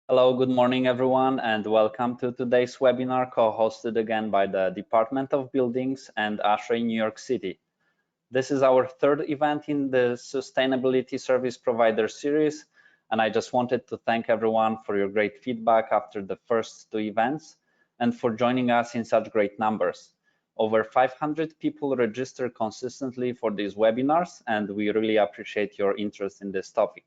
Hello, good morning, everyone, and welcome to today's webinar co-hosted again by the Department of Buildings and ASHRAE New York City. This is our third event in the Sustainability Service Provider series, and I just wanted to thank everyone for your great feedback after the first two events and for joining us in such great numbers. Over 500 people register consistently for these webinars, and we really appreciate your interest in this topic.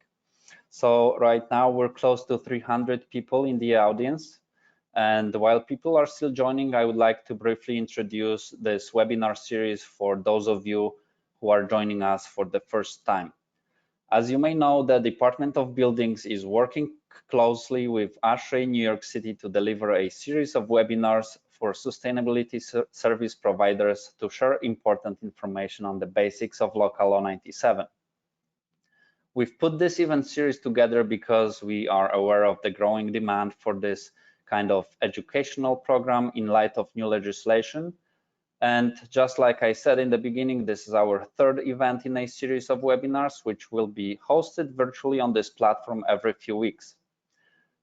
So right now we're close to 300 people in the audience. And while people are still joining, I would like to briefly introduce this webinar series for those of you who are joining us for the first time. As you may know, the Department of Buildings is working closely with ASHRAE New York City to deliver a series of webinars for sustainability service providers to share important information on the basics of Local Law 97. We've put this event series together because we are aware of the growing demand for this kind of educational program in light of new legislation. And just like I said in the beginning, this is our third event in a series of webinars, which will be hosted virtually on this platform every few weeks.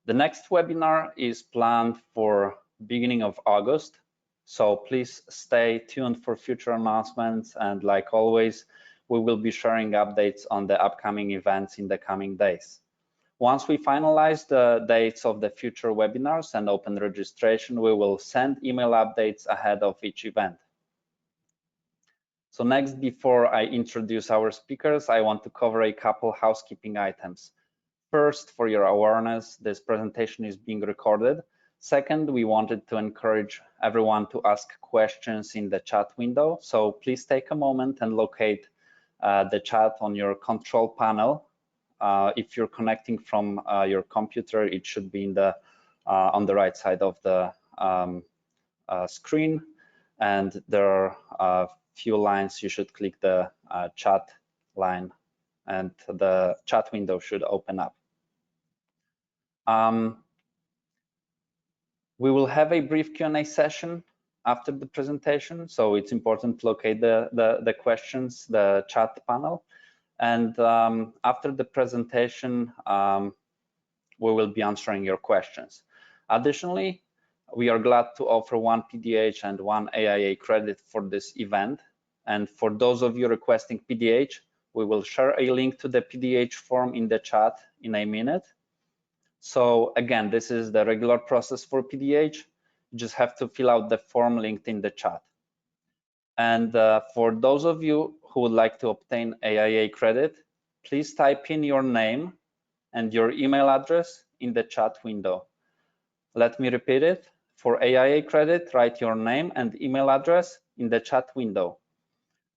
The next webinar is planned for beginning of August. So please stay tuned for future announcements. And like always, we will be sharing updates on the upcoming events in the coming days. Once we finalize the dates of the future webinars and open registration, we will send email updates ahead of each event. So next, before I introduce our speakers, I want to cover a couple housekeeping items. First, for your awareness, this presentation is being recorded. Second, we wanted to encourage everyone to ask questions in the chat window. So please take a moment and locate the chat on your control panel. If you're connecting from your computer, it should be in the on the right side of the screen, and there are a few lines. You should click the chat line, and the chat window should open up. We will have a brief Q&A session after the presentation, so it's important to locate the questions, the chat panel. And after the presentation, we will be answering your questions. Additionally, we are glad to offer one PDH and one AIA credit for this event. And for those of you requesting PDH, we will share a link to the PDH form in the chat in a minute. So again, this is the regular process for PDH. You just have to fill out the form linked in the chat. And for those of you who would like to obtain AIA credit, please type in your name and your email address in the chat window. Let me repeat it. For AIA credit, write your name and email address in the chat window.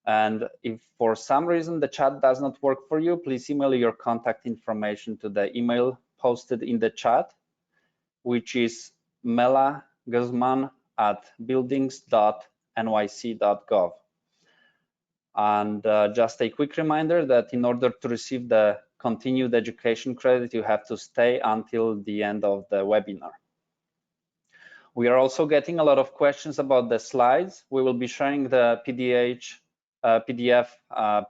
And if for some reason the chat does not work for you, please email your contact information to the email posted in the chat, which is melaguzman@buildings.nyc.gov. And just a quick reminder that in order to receive the continued education credit, you have to stay until the end of the webinar. We are also getting a lot of questions about the slides. We will be sharing the PDF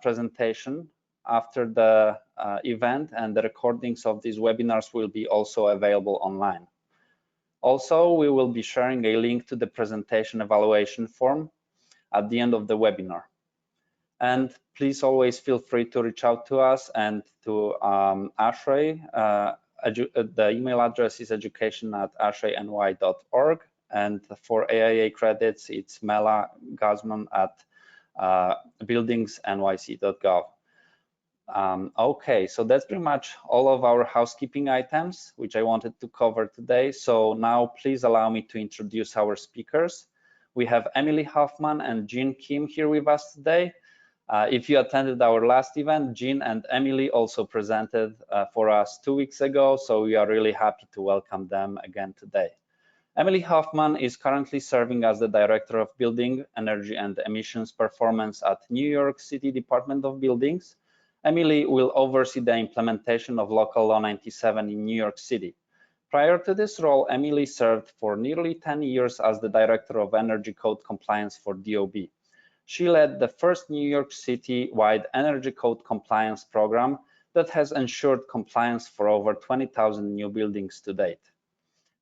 presentation after the event, and the recordings of these webinars will be also available online. Also, we will be sharing a link to the presentation evaluation form at the end of the webinar. And please always feel free to reach out to us and to ASHRAE. The email address is education@ashraeny.org. And for AIA credits, it's melaguzman@buildingsnyc.gov. Okay, so that's pretty much all of our housekeeping items, which I wanted to cover today. So now please allow me to introduce our speakers. We have Emily Hoffman and Jean Kim here with us today. If you attended our last event, Jean and Emily also presented for us 2 weeks ago, so we are really happy to welcome them again today. Emily Hoffman is currently serving as the Director of Building, Energy and Emissions Performance at New York City Department of Buildings. Emily will oversee the implementation of Local Law 97 in New York City. Prior to this role, Emily served for nearly 10 years as the Director of Energy Code Compliance for DOB. She led the first New York City-wide Energy Code Compliance program that has ensured compliance for over 20,000 new buildings to date.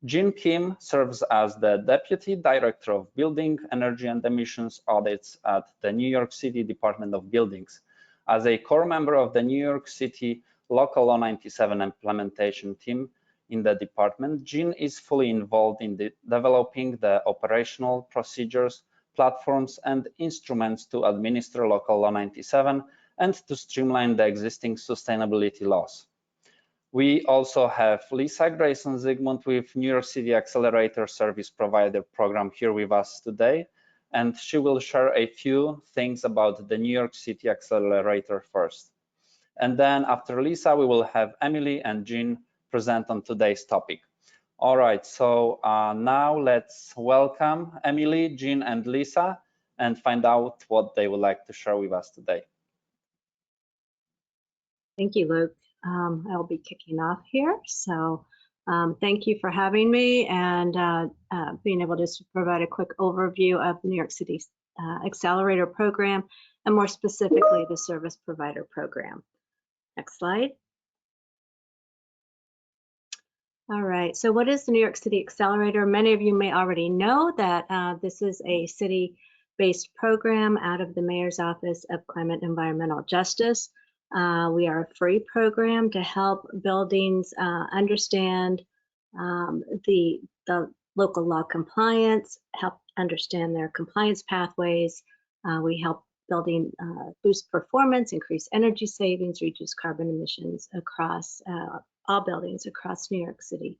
Jean Kim serves as the Deputy Director of Building, Energy and Emissions Audits at the New York City Department of Buildings. As a core member of the New York City Local Law 97 implementation team in the department, Jean is fully involved in developing the operational procedures, platforms, and instruments to administer Local Law 97 and to streamline the existing sustainability laws. We also have Lisa Grayson-Zygmunt with New York City Accelerator Service Provider Program here with us today, and she will share a few things about the New York City Accelerator first. And then after Lisa, we will have Emily and Jean present on today's topic. All right, so now let's welcome Emily, Jean, and Lisa and find out what they would like to share with us today. Thank you, Luke. I'll be kicking off here. So thank you for having me and being able to provide a quick overview of the New York City Accelerator Program, and more specifically, the Service Provider Program. Next slide. All right, so what is the New York City Accelerator? Many of you may already know that this is a city-based program out of the Mayor's Office of Climate and Environmental Justice. We are a free program to help buildings understand the local law compliance, help understand their compliance pathways. We help building boost performance, increase energy savings, reduce carbon emissions across all buildings across New York City.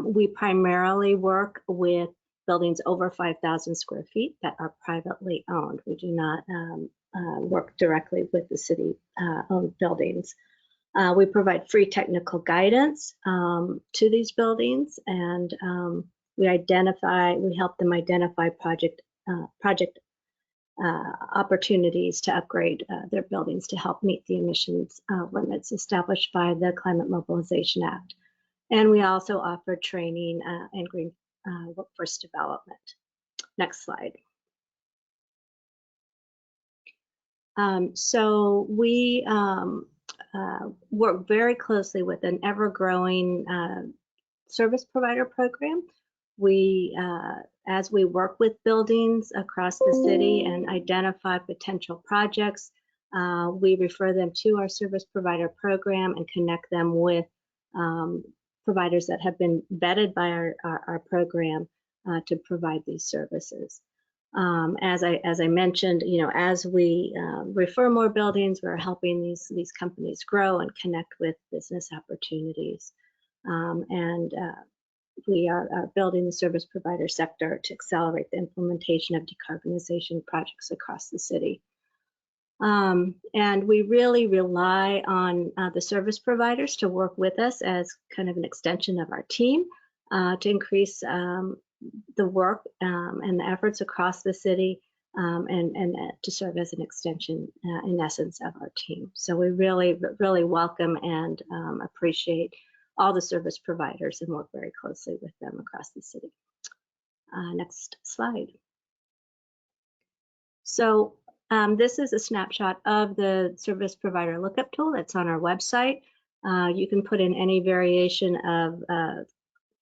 We primarily work with buildings over 5,000 square feet that are privately owned. We do not work directly with the city-owned buildings. We provide free technical guidance to these buildings, and we help them identify project opportunities to upgrade their buildings to help meet the emissions limits established by the Climate Mobilization Act. And we also offer training and green workforce development. Next slide. So we work very closely with an ever-growing service provider program. As we work with buildings across the city and identify potential projects, we refer them to our service provider program and connect them with providers that have been vetted by our program to provide these services. As I mentioned, as we refer more buildings, we're helping these companies grow and connect with business opportunities. We are building the service provider sector to accelerate the implementation of decarbonization projects across the city. And we really rely on the service providers to work with us as kind of an extension of our team to increase the work and the efforts across the city and to serve as an extension, in essence, of our team. So we really welcome and appreciate all the service providers and work very closely with them across the city. Next slide. So this is a snapshot of the service provider lookup tool that's on our website. You can put in any variation of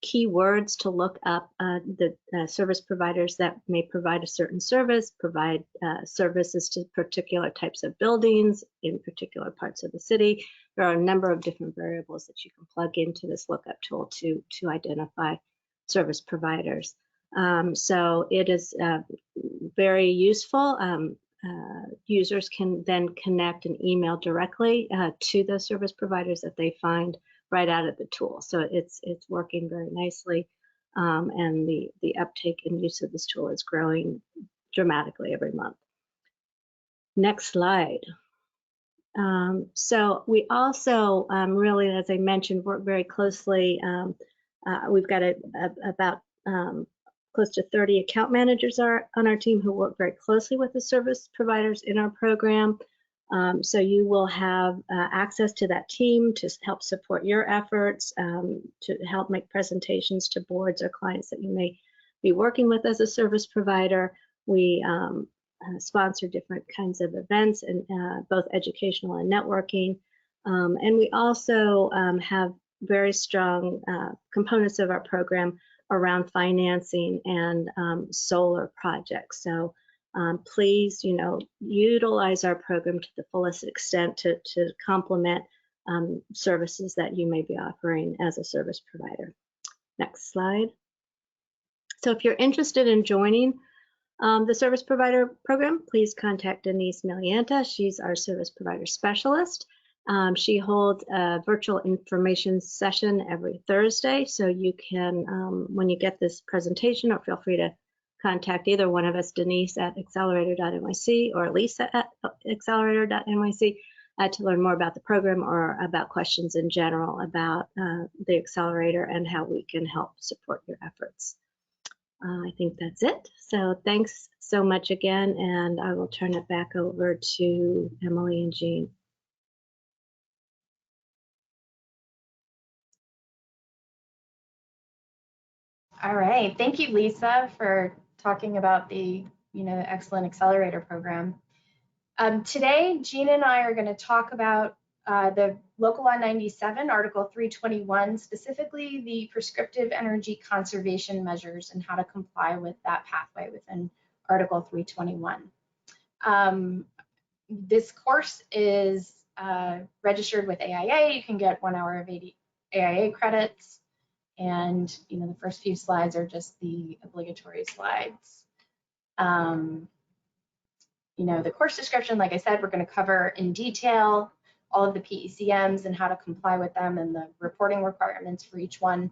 keywords to look up the service providers that may provide a certain service, provide services to particular types of buildings in particular parts of the city. There are a number of different variables that you can plug into this lookup tool to identify service providers. So it is very useful. Users can then connect and email directly to the service providers that they find right out of the tool. So it's working very nicely, and the uptake and use of this tool is growing dramatically every month. Next slide. So we also really, as I mentioned, work very closely. We've got about close to 30 account managers on our team who work very closely with the service providers in our program. So you will have access to that team to help support your efforts, to help make presentations to boards or clients that you may be working with as a service provider. We sponsor different kinds of events, and both educational and networking. And we also have very strong components of our program around financing and solar projects. So please, utilize our program to the fullest extent to complement services that you may be offering as a service provider. Next slide. So if you're interested in joining the service provider program, please contact Denise Milianta. She's our service provider specialist. She holds a virtual information session every Thursday, so you can, when you get this presentation, or feel free to contact either one of us, Denise at accelerator.nyc or Lisa at accelerator.nyc, to learn more about the program or about questions in general about the accelerator and how we can help support your efforts. I think that's it. So thanks so much again, and I will turn it back over to Emily and Jean. All right, thank you, Lisa, for talking about the excellent accelerator program. Today, Jean and I are going to talk about the Local Law 97, Article 321, specifically the prescriptive energy conservation measures and how to comply with that pathway within Article 321. This course is registered with AIA. You can get 1 hour of AIA credits. And the first few slides are just the obligatory slides. The course description, like I said, we're going to cover in detail all of the PECMs and how to comply with them and the reporting requirements for each one.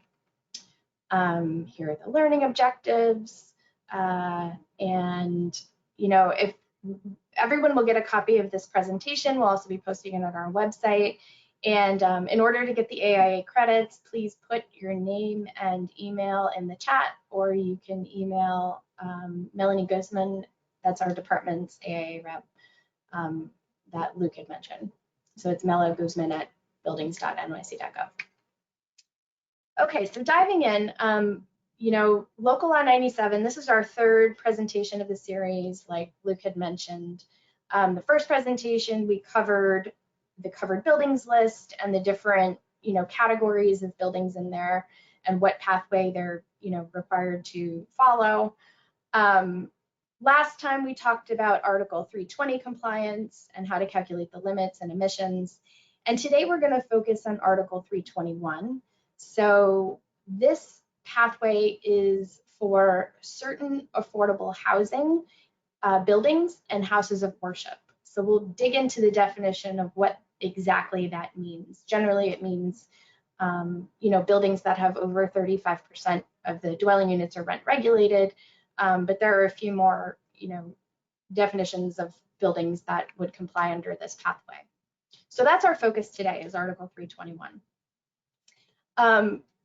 Here are the learning objectives. And if everyone will get a copy of this presentation, we'll also be posting it on our website. And in order to get the AIA credits, please put your name and email in the chat, or you can email Melanie Guzman, that's our department's AIA rep, that Luke had mentioned. So it's Mela Guzman at buildings.nyc.gov. Okay, so diving in, Local Law 97, this is our third presentation of the series, like Luke had mentioned. The first presentation, we covered the covered buildings list and the different, categories of buildings in there and what pathway they're, required to follow. Last time we talked about Article 320 compliance and how to calculate the limits and emissions. And today we're going to focus on Article 321. So this pathway is for certain affordable housing buildings and houses of worship. So we'll dig into the definition of what exactly that means. Generally, it means, buildings that have over 35% of the dwelling units are rent regulated, but there are a few more, definitions of buildings that would comply under this pathway. So that's our focus today, is Article 321.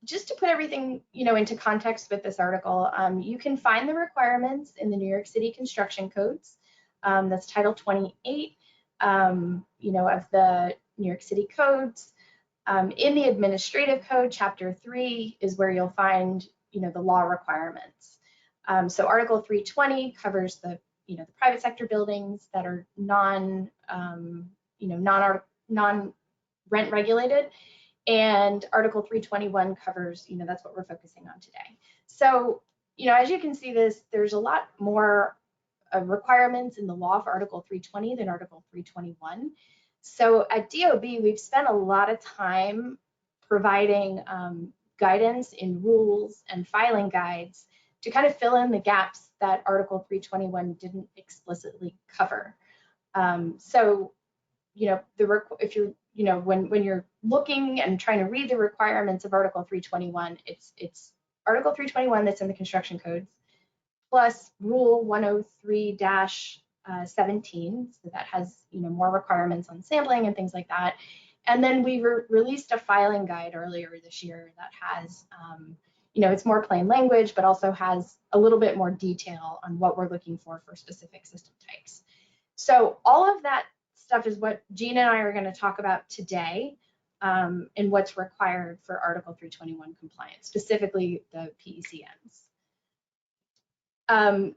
Just to put everything, into context with this article, you can find the requirements in the New York City construction codes. That's Title 28, of the New York City codes. In the Administrative Code, Chapter 3 is where you'll find, the law requirements. So Article 320 covers the, the private sector buildings that are non-rent regulated, and Article 321 covers, that's what we're focusing on today. So, as you can see there's a lot more requirements in the law for Article 320 than Article 321. So at DOB, we've spent a lot of time providing guidance in rules and filing guides to kind of fill in the gaps that Article 321 didn't explicitly cover. So, if you're, when you're looking and trying to read the requirements of Article 321, it's Article 321 that's in the construction codes, plus Rule 103-17, so that has, more requirements on sampling and things like that. And then we released a filing guide earlier this year that has, it's more plain language, but also has a little bit more detail on what we're looking for specific system types. So all of that stuff is what Jean and I are going to talk about today, and what's required for Article 321 compliance, specifically the PECMs.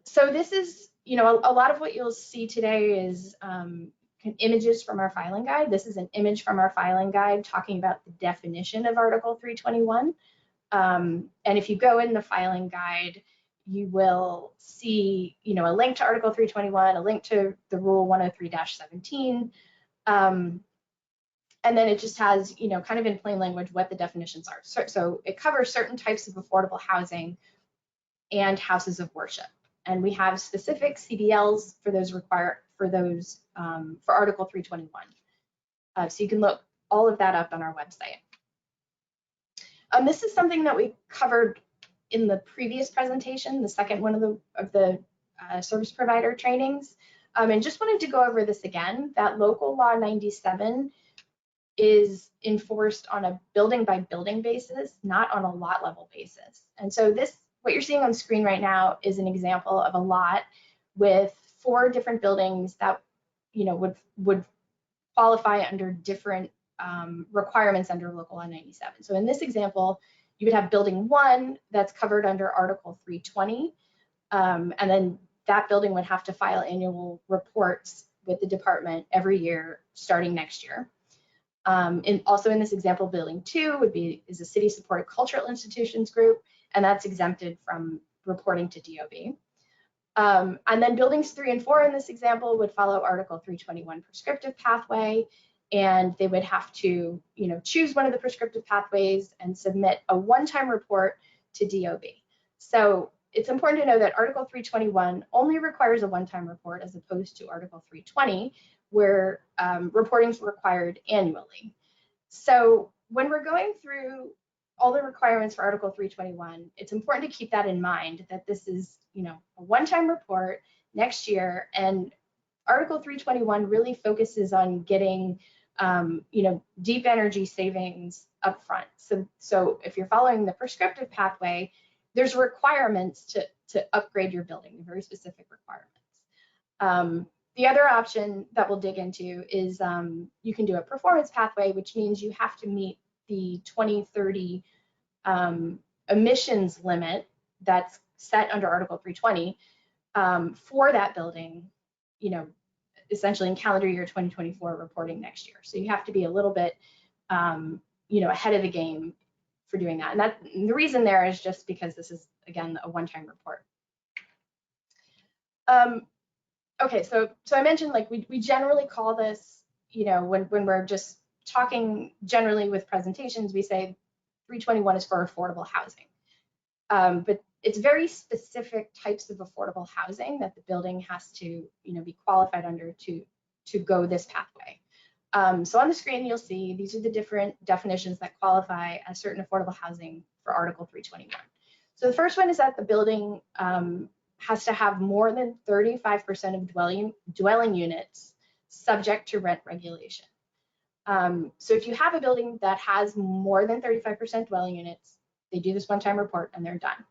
So this is, a lot of what you'll see today is, images from our filing guide. This is an image from our filing guide talking about the definition of Article 321. And if you go in the filing guide, you will see, a link to Article 321, a link to the Rule 103-17. And then it just has, kind of in plain language what the definitions are. So it covers certain types of affordable housing and houses of worship. And we have specific CBLs for those for Article 321. So you can look all of that up on our website. This is something that we covered in the previous presentation, the second one of the service provider trainings. And just wanted to go over this again, that Local Law 97 is enforced on a building by building basis, not on a lot level basis. And so what you're seeing on screen right now is an example of a lot with 4 different buildings that, would qualify under different requirements under Local Law 97. So in this example, you would have building 1 that's covered under Article 320, and then that building would have to file annual reports with the department every year starting next year. Also in this example, building 2 is a city supported cultural institutions group, and that's exempted from reporting to DOB. And then buildings 3 and 4 in this example would follow Article 321 prescriptive pathway, and they would have to, choose one of the prescriptive pathways and submit a one-time report to DOB. So it's important to know that Article 321 only requires a one-time report as opposed to Article 320, where reporting is required annually. So when we're going through all the requirements for Article 321, it's important to keep that in mind, that this is, a one-time report next year, and Article 321 really focuses on getting, deep energy savings up front. So if you're following the prescriptive pathway, there's requirements to upgrade your building, very specific requirements. The other option that we'll dig into is you can do a performance pathway, which means you have to meet the 2030 emissions limit that's set under Article 320 for that building, essentially in calendar year 2024 reporting next year. So you have to be a little bit, ahead of the game for doing that. And the reason there is just because this is, again, a one-time report. Okay, so I mentioned, like, we generally call this, when we're just talking generally with presentations, we say 321 is for affordable housing. But it's very specific types of affordable housing that the building has to, be qualified under to go this pathway. So on the screen, you'll see these are the different definitions that qualify as certain affordable housing for Article 321. So the first one is that the building has to have more than 35% of dwelling units subject to rent regulation. So if you have a building that has more than 35% dwelling units, they do this one-time report and they're done.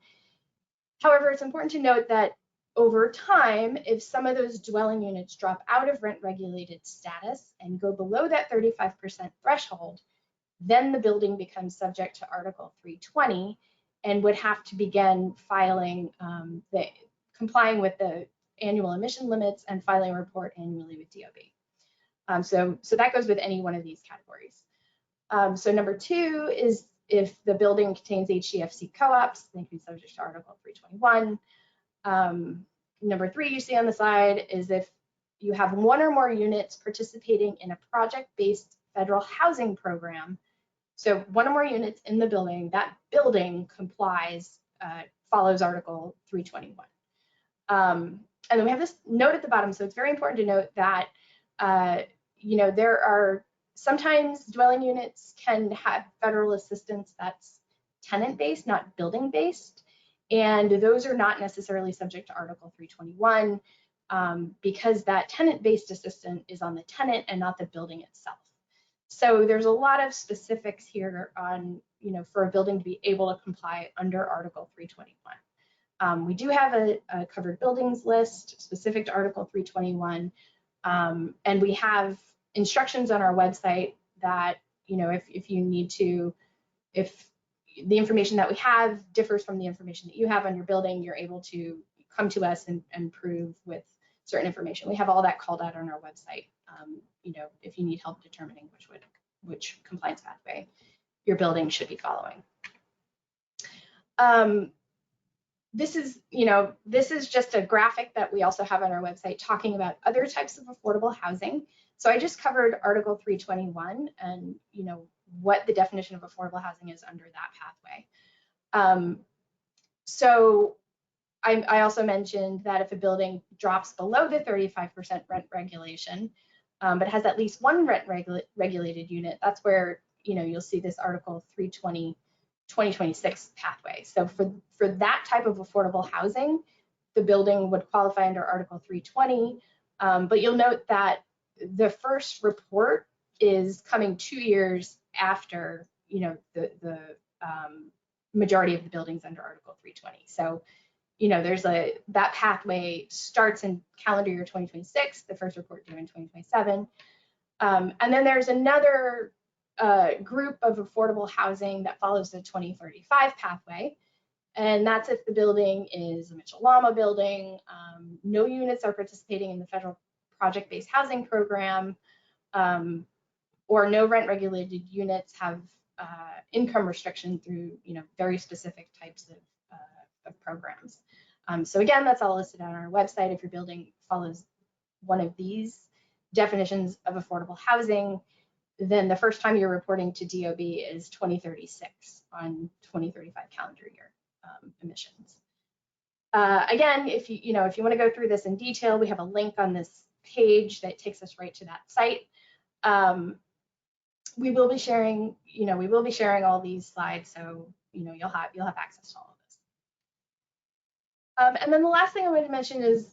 However, it's important to note that over time, if some of those dwelling units drop out of rent regulated status and go below that 35% threshold, then the building becomes subject to Article 320 and would have to begin filing, complying with the annual emission limits and filing a report annually with DOB. So that goes with any one of these categories. So number 2 is if the building contains HDFC co-ops, they can be subject to Article 321. Number 3 you see on the slide is if you have one or more units participating in a project-based federal housing program. So one or more units in the building, that building complies, follows Article 321. And then we have this note at the bottom, so it's very important to note that, there are sometimes dwelling units can have federal assistance that's tenant-based, not building-based, and those are not necessarily subject to Article 321 because that tenant-based assistance is on the tenant and not the building itself. So there's a lot of specifics here on, for a building to be able to comply under Article 321. We do have a covered buildings list specific to Article 321, and we have instructions on our website that, if you need to, if the information that we have differs from the information that you have on your building, you're able to come to us and prove with certain information. We have all that called out on our website if you need help determining which compliance pathway your building should be following. This is just a graphic that we also have on our website talking about other types of affordable housing. So I just covered Article 321 and what the definition of affordable housing is under that pathway. So I also mentioned that if a building drops below the 35% rent regulation, but has at least one rent regulated unit, that's where you'll see this Article 320 2026 pathway. So for that type of affordable housing, the building would qualify under Article 320, but you'll note that the first report is coming 2 years after the majority of the buildings under Article 320. So there's that pathway starts in calendar year 2026, the first report due in 2027, and then there's another group of affordable housing that follows the 2035 pathway, and that's if the building is a Mitchell-Lama building, no units are participating in the federal project-based housing program, or no rent-regulated units have income restriction through very specific types of programs. So again, that's all listed on our website. If your building follows one of these definitions of affordable housing, then the first time you're reporting to DOB is 2036 on 2035 calendar year emissions. Again, if you want to go through this in detail, we have a link on this page that takes us right to that site. We will be sharing, all these slides, so you'll have access to all of this. And then the last thing I wanted to mention is,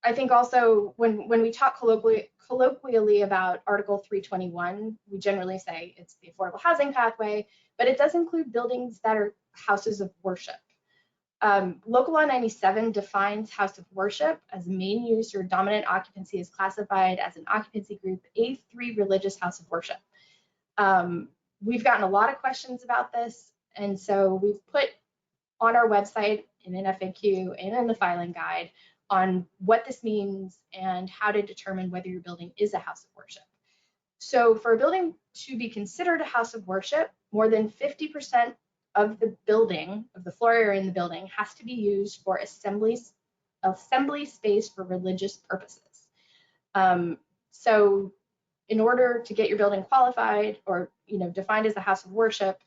I think also when we talk colloquially about Article 321, we generally say it's the affordable housing pathway, but it does include buildings that are houses of worship. Local Law 97 defines house of worship as main use or dominant occupancy is classified as an occupancy group A3 religious house of worship. We've gotten a lot of questions about this, and so we've put on our website in an FAQ and in the filing guide on what this means and how to determine whether your building is a house of worship. So for a building to be considered a house of worship, more than 50% of the building, of the floor area in the building, has to be used for assembly space for religious purposes. So in order to get your building qualified or defined as a house of worship,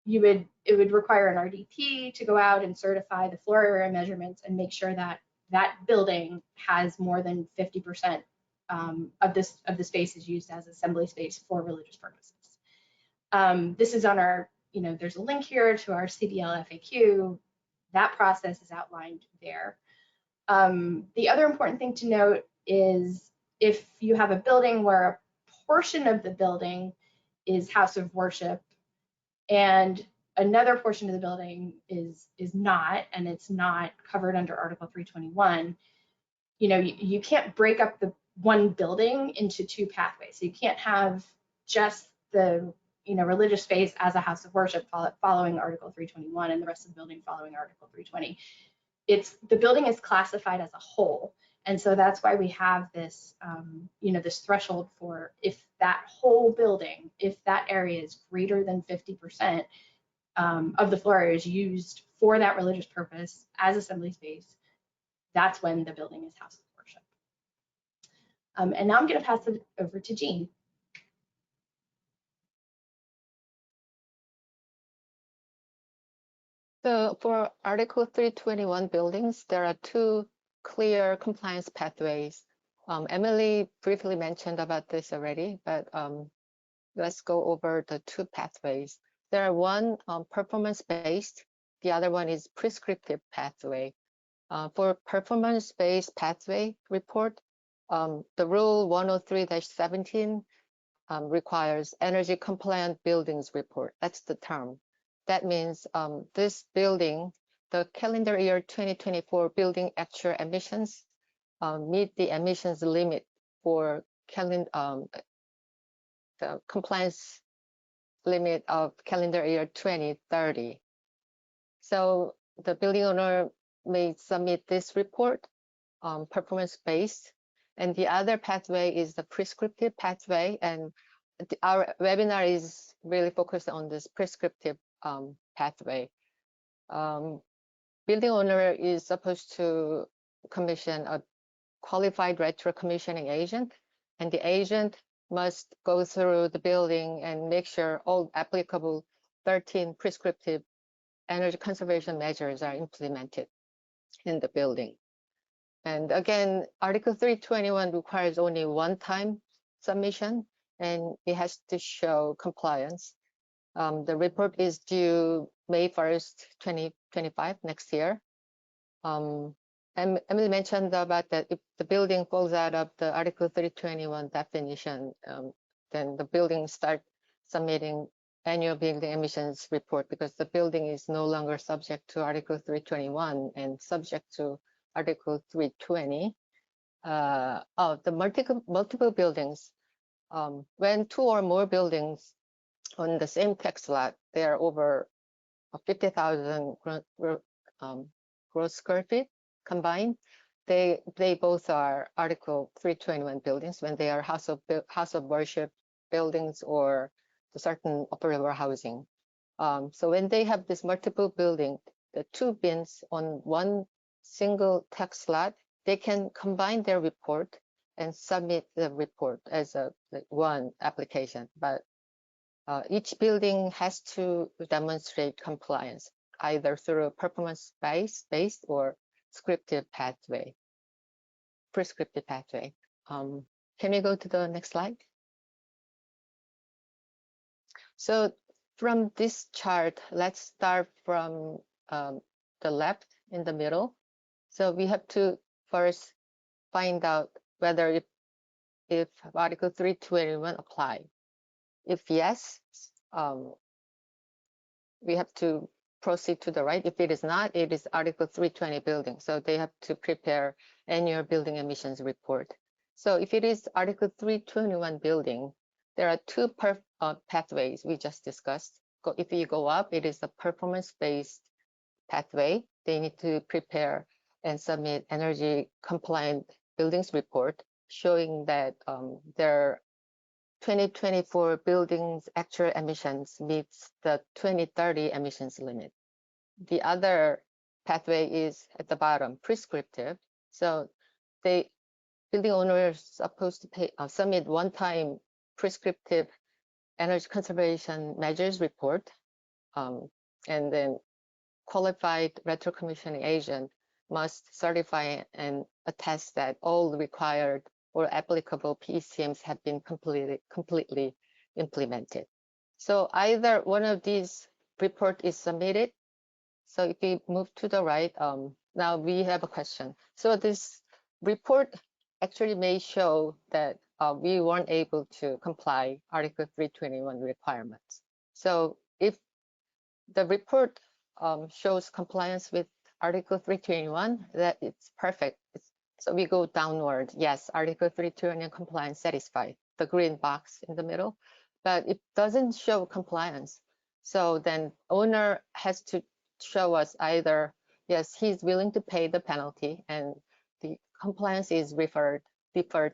it would require an RDP to go out and certify the floor area measurements and make sure that that building has more than 50% of the space is used as assembly space for religious purposes. This is on our, there's a link here to our CDL FAQ. That process is outlined there. The other important thing to note is if you have a building where a portion of the building is house of worship and another portion of the building is not, and it's not covered under Article 321, you can't break up the one building into two pathways. So you can't have just the religious space as a house of worship following Article 321 and the rest of the building following Article 320. The building is classified as a whole, and so that's why we have this this threshold for if that whole building, if that area is greater than 50% of the floor area is used for that religious purpose as assembly space, that's when the building is house of worship. And now I'm going to pass it over to Jean. So for Article 321 buildings, there are two clear compliance pathways. Emily briefly mentioned about this already, but let's go over the two pathways. There are one performance-based, the other one is prescriptive pathway. For performance-based pathway report, the Rule 103-17 requires energy compliant buildings report. That's the term. That means this building, the calendar year 2024 building actual emissions meet the emissions limit for the compliance limit of calendar year 2030. So the building owner may submit this report performance-based, And the other pathway is the prescriptive pathway. And our webinar is really focused on this prescriptive pathway. Building owner is supposed to commission a qualified retro commissioning agent, and the agent must go through the building and make sure all applicable 13 prescriptive energy conservation measures are implemented in the building. And again, Article 321 requires only one-time submission, and it has to show compliance. The report is due May 1st, 2025, next year. Emily mentioned about that if the building falls out of the Article 321 definition, then the building start submitting annual building emissions report, because the building is no longer subject to Article 321 and subject to Article 320. The multiple buildings, when 2 or more buildings on the same tax lot, they are over 50,000 gross square feet combined, they both are Article 321 buildings when they are house of worship buildings or the certain affordable housing. So when they have this multiple building, the 2 bins on one single tax lot, they can combine their report and submit the report as one application. But each building has to demonstrate compliance, either through a performance-based or prescriptive pathway. Can we go to the next slide? So from this chart, let's start from the left in the middle. So we have to first find out whether if Article 321 apply. If yes, we have to proceed to the right. If it is not, it is Article 320 building. So they have to prepare annual building emissions report. So if it is Article 321 building, there are 2 pathways we just discussed. If you go up, it is the performance-based pathway. They need to prepare and submit energy compliant buildings report showing that their 2024 buildings actual emissions meets the 2030 emissions limit. The other pathway is at the bottom, prescriptive. So building owners supposed to submit one-time prescriptive energy conservation measures report, and then qualified retro commissioning agent must certify and attest that all required or applicable PECMs have been completely implemented. So either one of these report is submitted. So if we move to the right, now we have a question. So this report actually may show that we weren't able to comply Article 321 requirements. So if the report shows compliance with Article 321, that it's perfect. So we go downward. Yes, Article 321 compliance satisfied, the green box in the middle, but it doesn't show compliance. So then owner has to show us either, yes, he's willing to pay the penalty and the compliance is deferred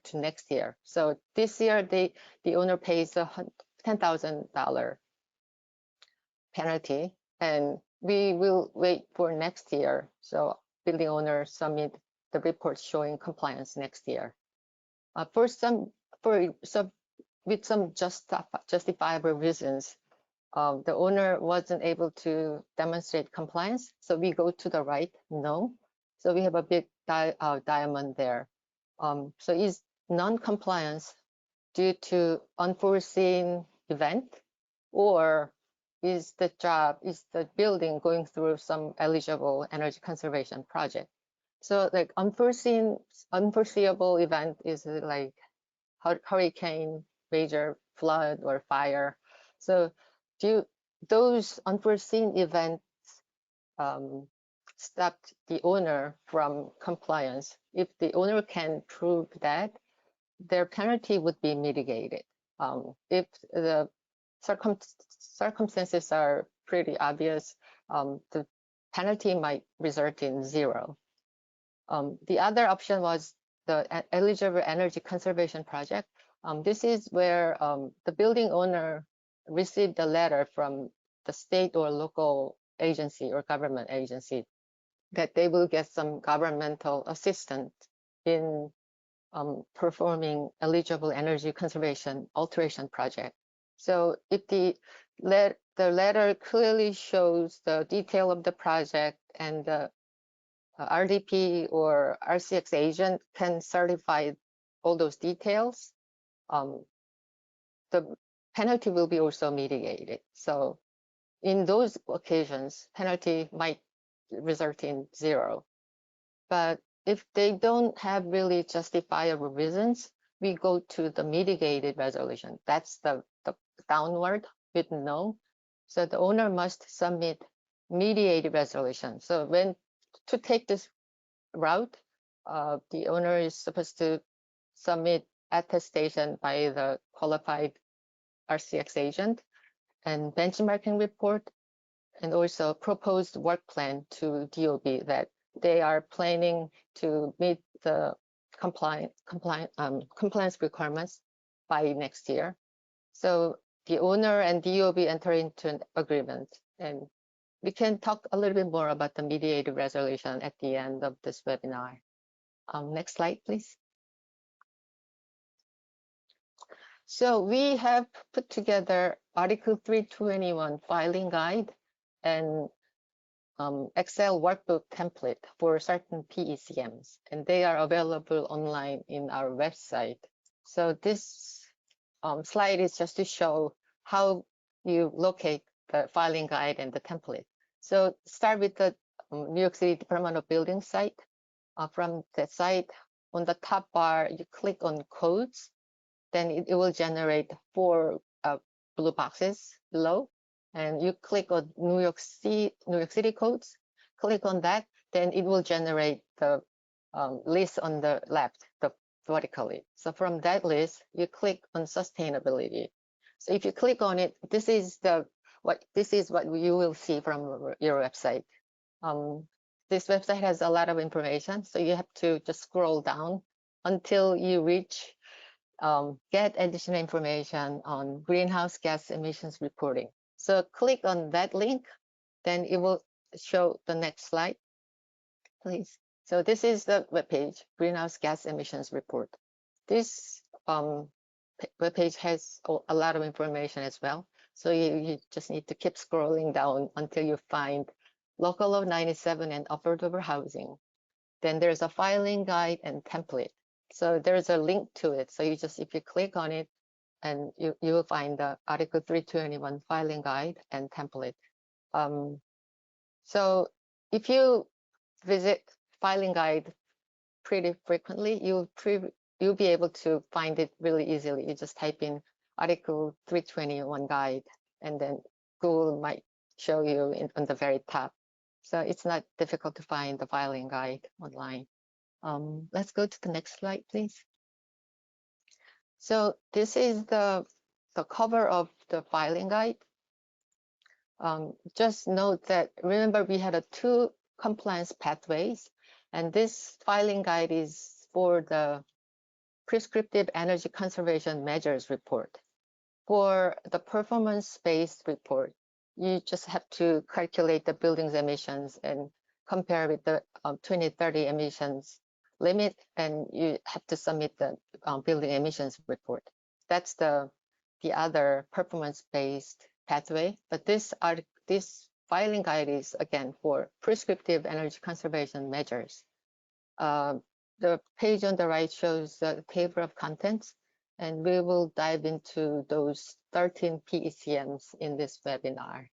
to next year. So this year, the owner pays a $10,000 penalty, and we will wait for next year. So building owner submit the report showing compliance next year. With some justifiable reasons, the owner wasn't able to demonstrate compliance. So we go to the right, no. So we have a big diamond there. So is non-compliance due to unforeseen event, or is the building going through some eligible energy conservation project? So like unforeseeable event is like hurricane, major flood, or fire. So those unforeseen events stopped the owner from compliance? If the owner can prove that, their penalty would be mitigated. If the circumstances are pretty obvious, the penalty might result in 0. The other option was the eligible energy conservation project. This is where the building owner received a letter from the state or local agency or government agency that they will get some governmental assistance in performing eligible energy conservation alteration project. So if the letter clearly shows the detail of the project and the RDP or RCX agent can certify all those details, the penalty will be also mitigated. So in those occasions, penalty might result in 0. But if they don't have really justifiable reasons, we go to the mitigated resolution. That's the downward with no. So the owner must submit mediated resolution. So when to take this route, the owner is supposed to submit attestation by the qualified RCX agent and benchmarking report, and also proposed work plan to DOB that they are planning to meet the compliance requirements by next year. So the owner and DOB enter into an agreement, and we can talk a little bit more about the mediated resolution at the end of this webinar. Next slide, please. So we have put together Article 321 filing guide and Excel workbook template for certain PECMs, and they are available online in our website. So this slide is just to show how you locate the filing guide and the template. So start with the New York City Department of Buildings site. From that site, on the top bar, you click on codes, then it will generate 4 blue boxes below, and you click on New York City codes, click on that, then it will generate the list on the left, vertically. So from that list, you click on sustainability. So if you click on it, this is what you will see from your website. This website has a lot of information, so you have to just scroll down until you reach get additional information on greenhouse gas emissions reporting. So click on that link, then it will show the next slide, please. So this is the webpage, greenhouse gas emissions report. This webpage has a lot of information as well. So you just need to keep scrolling down until you find Local Law 97 and affordable housing. Then there's a filing guide and template. So there's a link to it. So if you click on it, and you will find the Article 321 filing guide and template. So if you visit filing guide pretty frequently, you'll be able to find it really easily. You just type in Article 321 guide, and then Google might show you on the very top. So it's not difficult to find the filing guide online. Let's go to the next slide, please. So this is the cover of the filing guide. Just note that, remember, we had 2 compliance pathways, and this filing guide is for the prescriptive energy conservation measures report. For the performance-based report, you just have to calculate the building's emissions and compare with the 2030 emissions limit, and you have to submit the building emissions report. That's the other performance-based pathway. But this filing guide is again for prescriptive energy conservation measures. The page on the right shows the table of contents, and we will dive into those 13 PECMs in this webinar.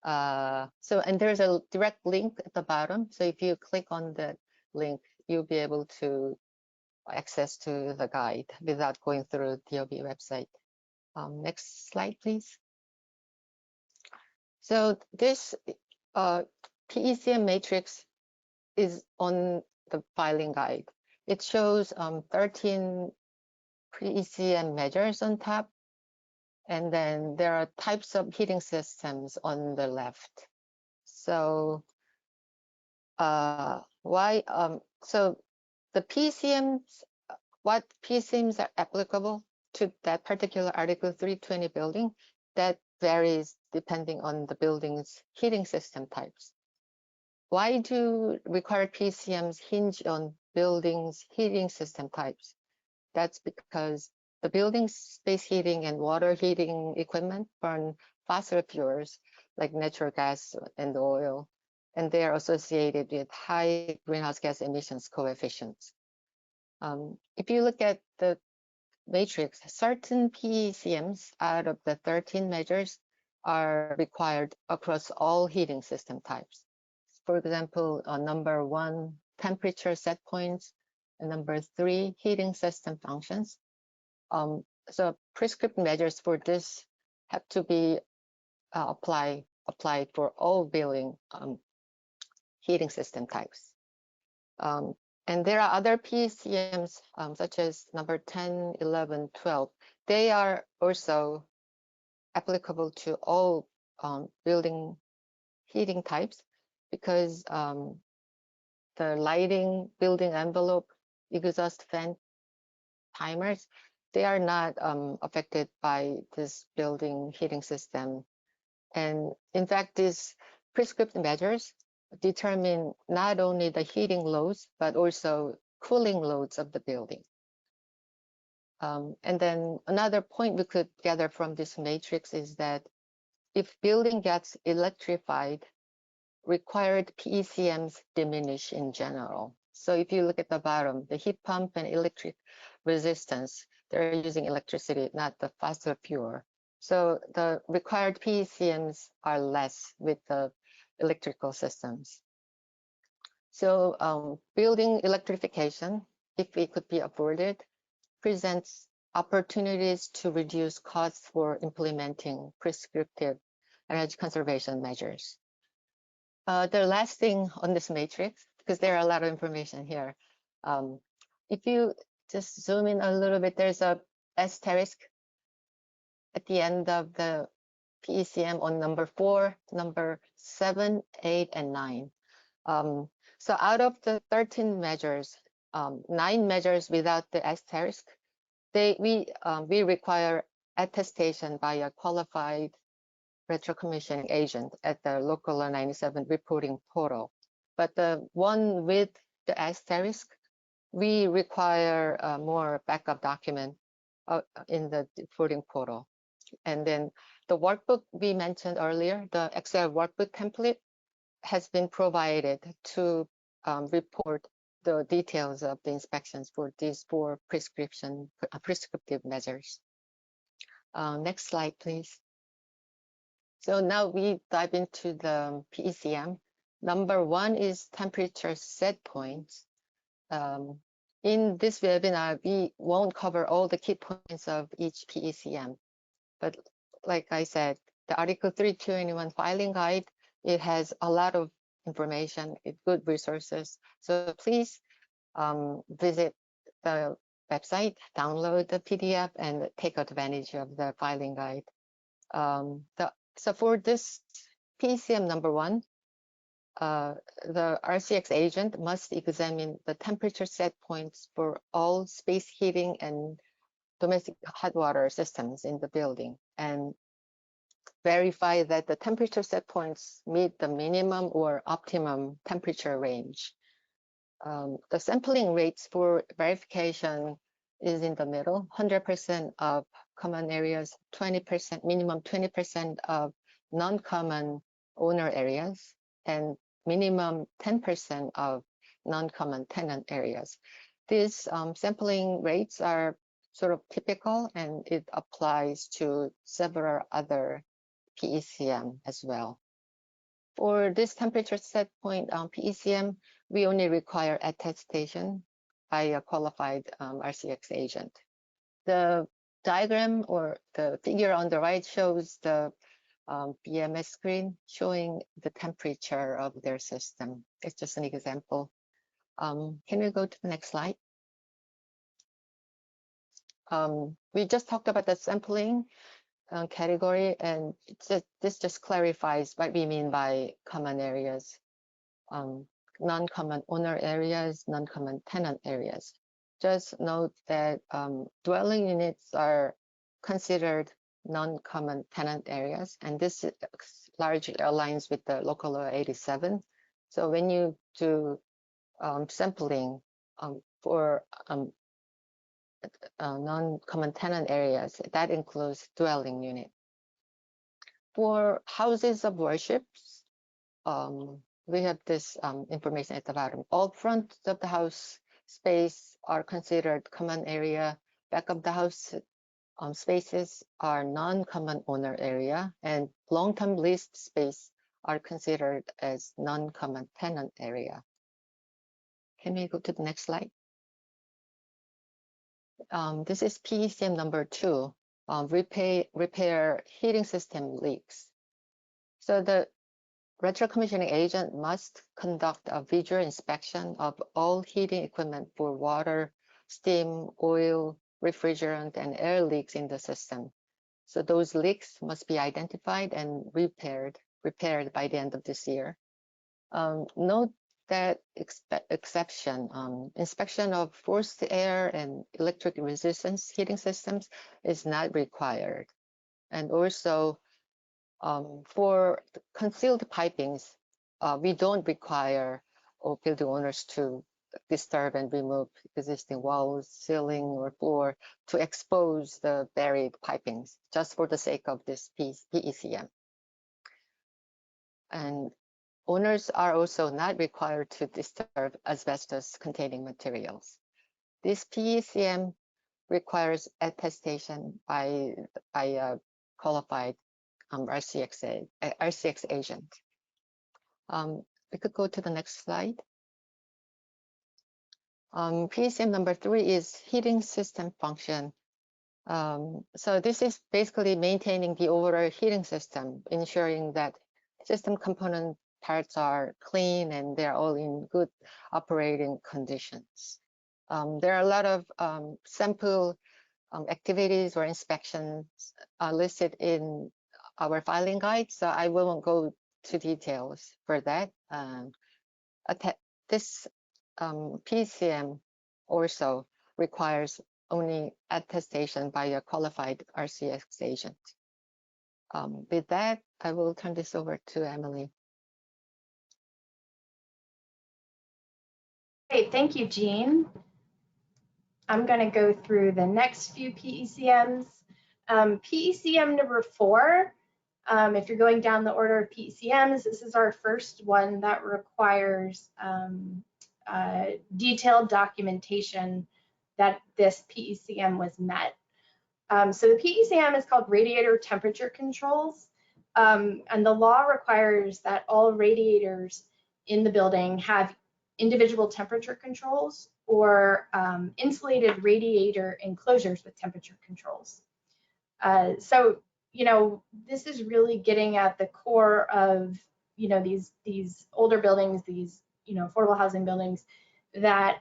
And there's a direct link at the bottom. So if you click on that link, you'll be able to access to the guide without going through the DOB website. Next slide, please. So this PECM matrix is on the filing guide. It shows 13 PECM measures on top, and then there are types of heating systems on the left. So so the PECMs, what PECMs are applicable to that particular Article 320 building, that varies depending on the building's heating system types. Why do required PECMs hinge on buildings' heating system types? That's because the building's space heating and water heating equipment burn fossil fuels like natural gas and oil, and they are associated with high greenhouse gas emissions coefficients. If you look at the matrix, certain PECMs out of the 13 measures are required across all heating system types. For example, number 1, temperature set points, and number 3, heating system functions. So prescriptive measures for this have to be applied for all building heating system types. And there are other PECMs such as number 10, 11, 12. They are also applicable to all building heating types because the lighting, building envelope, exhaust fan timers, they are not affected by this building heating system. And in fact, these prescriptive measures determine not only the heating loads, but also cooling loads of the building. And then another point we could gather from this matrix is that if building gets electrified, required PECMs diminish in general. So if you look at the bottom, the heat pump and electric resistance, they're using electricity, not the fossil fuel. So the required PECMs are less with the electrical systems. So building electrification, if it could be afforded, presents opportunities to reduce costs for implementing prescriptive energy conservation measures. The last thing on this matrix, because there are a lot of information here, if you just zoom in a little bit, there's a asterisk at the end of the PECM on number 4, number 7, 8, and 9. So out of the 13 measures, 9 measures without the asterisk, we require attestation by a qualified retrocommissioning agent at the Local Law 97 reporting portal. But the one with the asterisk, we require more backup document in the reporting portal. And then the workbook we mentioned earlier, the Excel workbook template has been provided to report the details of the inspections for these 4 prescriptive measures. Next slide, please. So now we dive into the PECM. Number 1 is temperature set points. In this webinar, we won't cover all the key points of each PECM. But like I said, the Article 321 filing guide, it has a lot of information, good resources. So please visit the website, download the PDF, and take advantage of the filing guide. So for this PECM number 1, the RCX agent must examine the temperature set points for all space heating and domestic hot water systems in the building and verify that the temperature set points meet the minimum or optimum temperature range. The sampling rates for verification is in the middle, 100% of common areas, 20%, minimum 20% of non-common owner areas, and minimum 10% of non-common tenant areas. These sampling rates are sort of typical, and it applies to several other PECM as well. For this temperature set point PECM, we only require attestation by a qualified RCX agent. The diagram or the figure on the right shows the BMS screen showing the temperature of their system. It's just an example. Can we go to the next slide? We just talked about the sampling category, and this just clarifies what we mean by common areas. non-common owner areas, non-common tenant areas. Just note that dwelling units are considered non-common tenant areas, and this largely aligns with the local law 87. So when you do sampling for non-common tenant areas, that includes dwelling unit. For houses of worships, we have this information at the bottom. All front of the house space are considered common area. Back of the house spaces are non-common owner area, and long-term leased space are considered as non-common tenant area. Can we go to the next slide? This is PECM number 2, repair heating system leaks. So the retro commissioning agent must conduct a visual inspection of all heating equipment for water, steam, oil, refrigerant, and air leaks in the system. So those leaks must be identified and repaired by the end of this year. Note that exception, inspection of forced air and electric resistance heating systems is not required. And also for concealed pipings, we don't require building owners to disturb and remove existing walls, ceiling, or floor to expose the buried pipings, just for the sake of this PECM. And owners are also not required to disturb asbestos-containing materials. This PECM requires attestation by a qualified RCX agent. We could go to the next slide. PECM number 3 is heating system function. So this is basically maintaining the overall heating system, ensuring that system component parts are clean and they're all in good operating conditions. There are a lot of sample activities or inspections listed in our filing guide, so I won't go to details for that. This PECM also requires only attestation by a qualified RCX agent. With that, I will turn this over to Emily. Great, thank you, Jean. I'm going to go through the next few PECMs. PECM number 4, if you're going down the order of PECMs, this is our first one that requires detailed documentation that this PECM was met. So the PECM is called radiator temperature controls, and the law requires that all radiators in the building have individual temperature controls or insulated radiator enclosures with temperature controls. So, you know, this is really getting at the core of, you know, these older buildings, these, you know, affordable housing buildings that,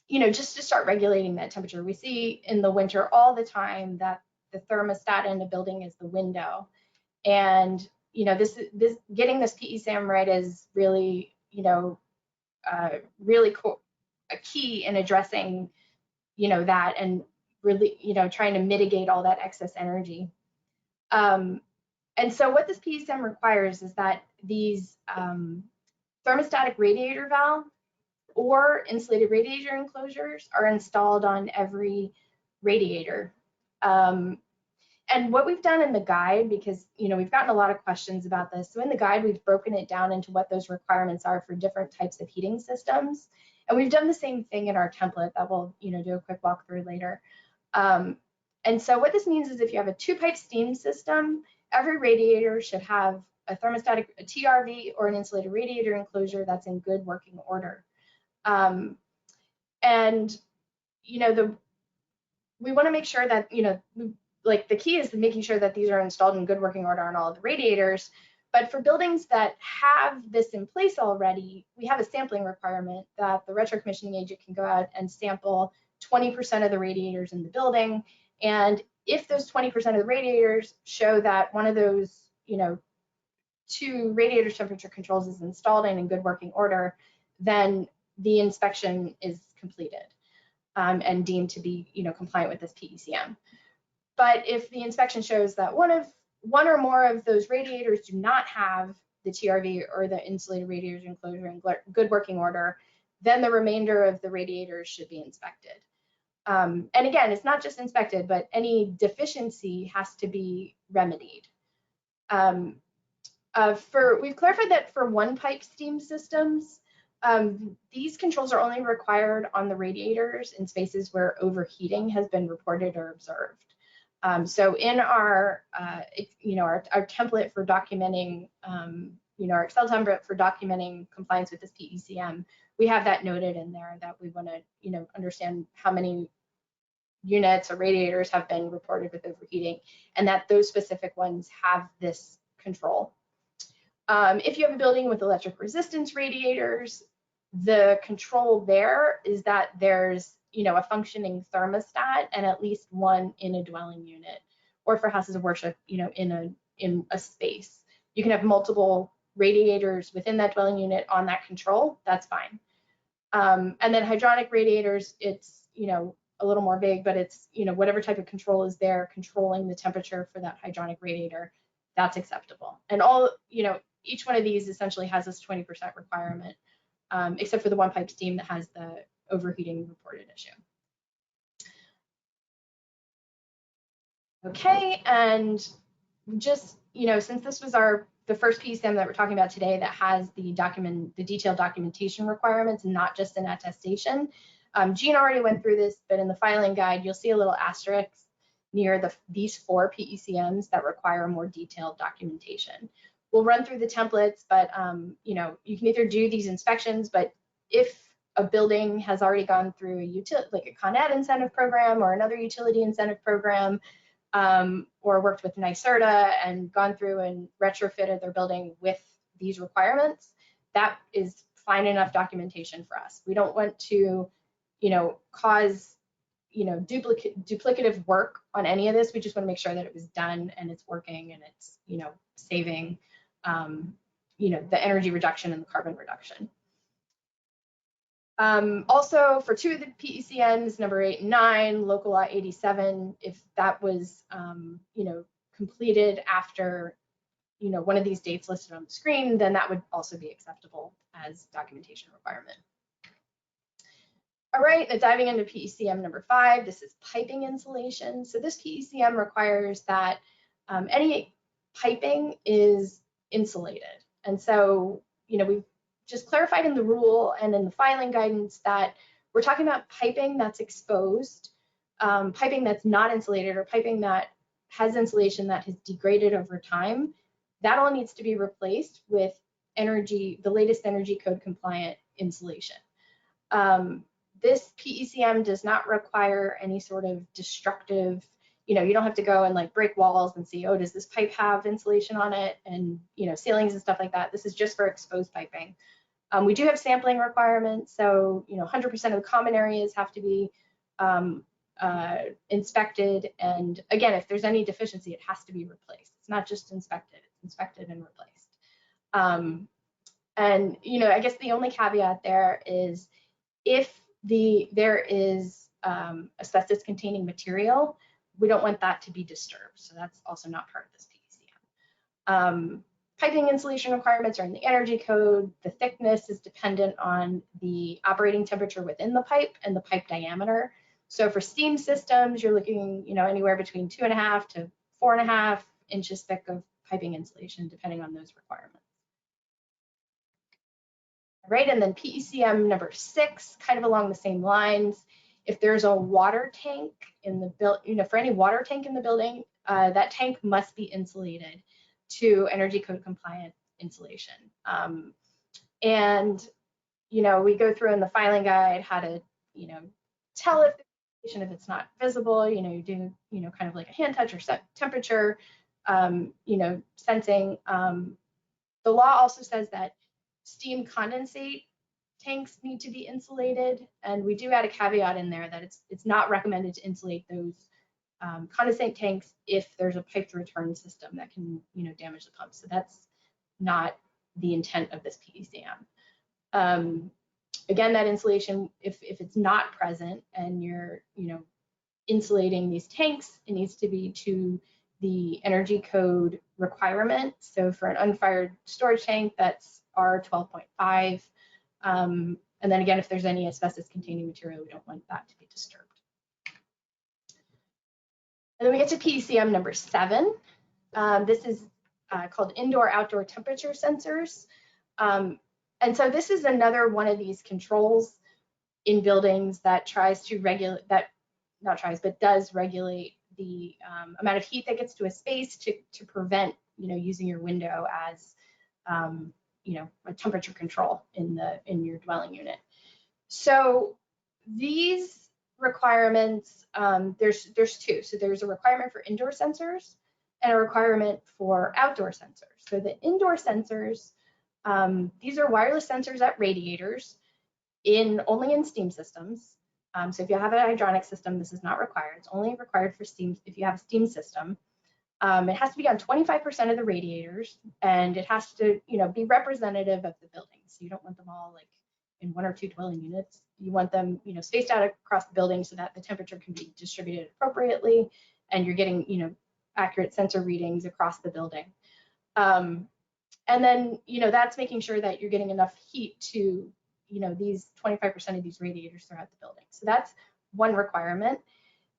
you know, just to start regulating that temperature. We see in the winter all the time that the thermostat in a building is the window. And, you know, getting this PECM right is really, you know, really a key in addressing, you know, that and really, you know, trying to mitigate all that excess energy. And so what this PECM requires is that these thermostatic radiator valve or insulated radiator enclosures are installed on every radiator. And what we've done in the guide, because, you know, we've gotten a lot of questions about this. So in the guide, we've broken it down into what those requirements are for different types of heating systems. And we've done the same thing in our template that we'll, you know, do a quick walkthrough later. And so what this means is if you have a 2-pipe steam system, every radiator should have a thermostatic, a TRV, or an insulated radiator enclosure that's in good working order. And, you know, we want to make sure that, you know, like the key is making sure that these are installed in good working order on all of the radiators. But for buildings that have this in place already, we have a sampling requirement that the retro commissioning agent can go out and sample 20% of the radiators in the building. And if those 20% of the radiators show that one of those, you know, two radiator temperature controls is installed and in good working order, then the inspection is completed and deemed to be, compliant with this PECM. But if the inspection shows that one or more of those radiators do not have the TRV or the insulated radiator enclosure in good working order, then the remainder of the radiators should be inspected. And again, it's not just inspected, but any deficiency has to be remedied. We've clarified that for one pipe steam systems, these controls are only required on the radiators in spaces where overheating has been reported or observed. So in our, our template for documenting, our Excel template for documenting compliance with this PECM, we have that noted in there that we want to, understand how many units or radiators have been reported with overheating, and that those specific ones have this control. If you have a building with electric resistance radiators, the control there is that there's, a functioning thermostat and at least one in a dwelling unit, or for houses of worship, in a space. You can have multiple radiators within that dwelling unit on that control, that's fine. And then hydronic radiators, it's, a little more vague, but it's, whatever type of control is there controlling the temperature for that hydronic radiator, that's acceptable. And all, each one of these essentially has this 20% requirement, except for the one pipe steam that has the overheating reported issue. Okay, and just, since this was the first PECM that we're talking about today that has the detailed documentation requirements and not just an attestation, Jean already went through this, but in the filing guide, you'll see a little asterisk near these 4 PECMs that require more detailed documentation. We'll run through the templates, but you can either do these inspections, but if a building has already gone through like a Con Ed incentive program or another utility incentive program, or worked with NYSERDA and gone through and retrofitted their building with these requirements, that is fine enough documentation for us. We don't want to, cause, duplicative work on any of this. We just want to make sure that it was done and it's working and it's, saving, the energy reduction and the carbon reduction. Also, for 2 of the PECMs, number 8 and 9, local law 87, if that was, completed after, one of these dates listed on the screen, then that would also be acceptable as documentation requirement. All right, diving into PECM number 5, this is piping insulation. So this PECM requires that any piping is insulated. And so, we've just clarified in the rule and in the filing guidance that we're talking about piping that's exposed, piping that's not insulated, or piping that has insulation that has degraded over time. That all needs to be replaced with the latest energy code compliant insulation. This PECM does not require any sort of destructive, you don't have to go and like break walls and see, oh, does this pipe have insulation on it, and ceilings and stuff like that. This is just for exposed piping. We do have sampling requirements, so 100% of the common areas have to be inspected, and again, if there's any deficiency, it has to be replaced. It's not just inspected; it's inspected and replaced. And I guess the only caveat there is if there is asbestos-containing material, we don't want that to be disturbed. So that's also not part of this PECM. Piping insulation requirements are in the energy code. The thickness is dependent on the operating temperature within the pipe and the pipe diameter. So for steam systems, you're looking, anywhere between 2.5 to 4.5 inches thick of piping insulation, depending on those requirements. All right, and then PECM number 6, kind of along the same lines. If there's a water tank in the building, for any water tank in the building, that tank must be insulated to energy code compliant insulation. And, we go through in the filing guide how to, tell if it's not visible, you do, kind of like a hand touch or set temperature, sensing. The law also says that steam condensate tanks need to be insulated, and we do add a caveat in there that it's not recommended to insulate those condensate tanks if there's a piped return system that can damage the pump. So that's not the intent of this PECM. Again, that insulation, if it's not present and you're, insulating these tanks, it needs to be to the energy code requirement. So for an unfired storage tank, that's R12.5. And then again, if there's any asbestos containing material, we don't want that to be disturbed. And then we get to PECM number 7. This is called indoor-outdoor temperature sensors. And so this is another one of these controls in buildings that tries to regulate, does regulate the amount of heat that gets to a space to prevent, using your window as, a temperature control in your dwelling unit. So these requirements, there's two. So there's a requirement for indoor sensors and a requirement for outdoor sensors. So the indoor sensors, these are wireless sensors at radiators only in steam systems. So if you have a hydronic system, this is not required. It's only required for steam if you have a steam system. It has to be on 25% of the radiators, and it has to, be representative of the building. So you don't want them all like in 1 or 2 dwelling units. You want them, spaced out across the building so that the temperature can be distributed appropriately, and you're getting, accurate sensor readings across the building. And then, that's making sure that you're getting enough heat to, these 25% of these radiators throughout the building. So that's one requirement.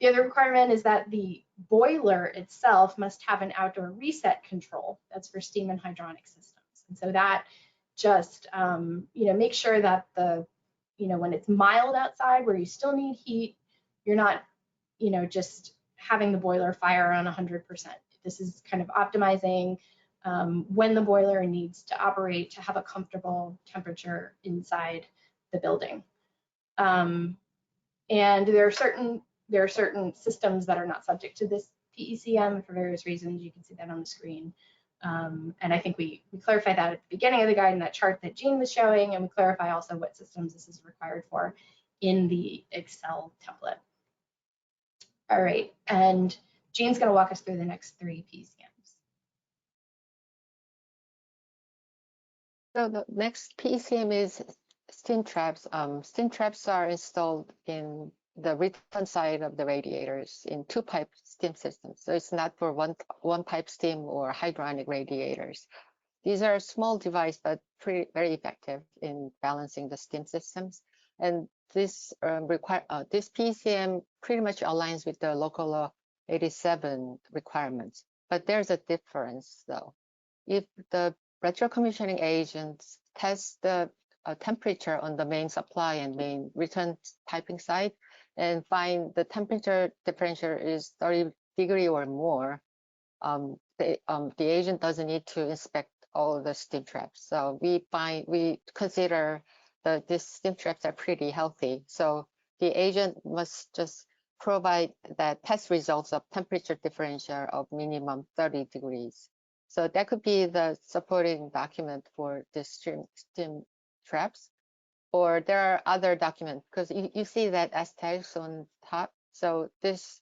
The other requirement is that the boiler itself must have an outdoor reset control. That's for steam and hydronic systems. And so that just, make sure that when it's mild outside where you still need heat, you're not, just having the boiler fire on 100%. This is kind of optimizing when the boiler needs to operate to have a comfortable temperature inside the building. And there are certain systems that are not subject to this PECM for various reasons. You can see that on the screen. And I think we clarify that at the beginning of the guide in that chart that Jean was showing, and we clarify also what systems this is required for in the Excel template. All right, and Jean's going to walk us through the next 3 PECMs. So the next PECM is steam traps. Steam traps are installed in the return side of the radiators in 2-pipe steam systems. So it's not for one pipe steam or hydronic radiators. These are small devices, but very effective in balancing the steam systems. And this this PECM pretty much aligns with the local law 87 requirements. But there's a difference though. If the retrocommissioning agents test the temperature on the main supply and main return piping side and find the temperature differential is 30 degrees or more, the agent doesn't need to inspect all the steam traps. So we consider that these steam traps are pretty healthy. So the agent must just provide that test results of temperature differential of minimum 30 degrees. So that could be the supporting document for this steam traps, or there are other documents because you see that asterisks on top. So this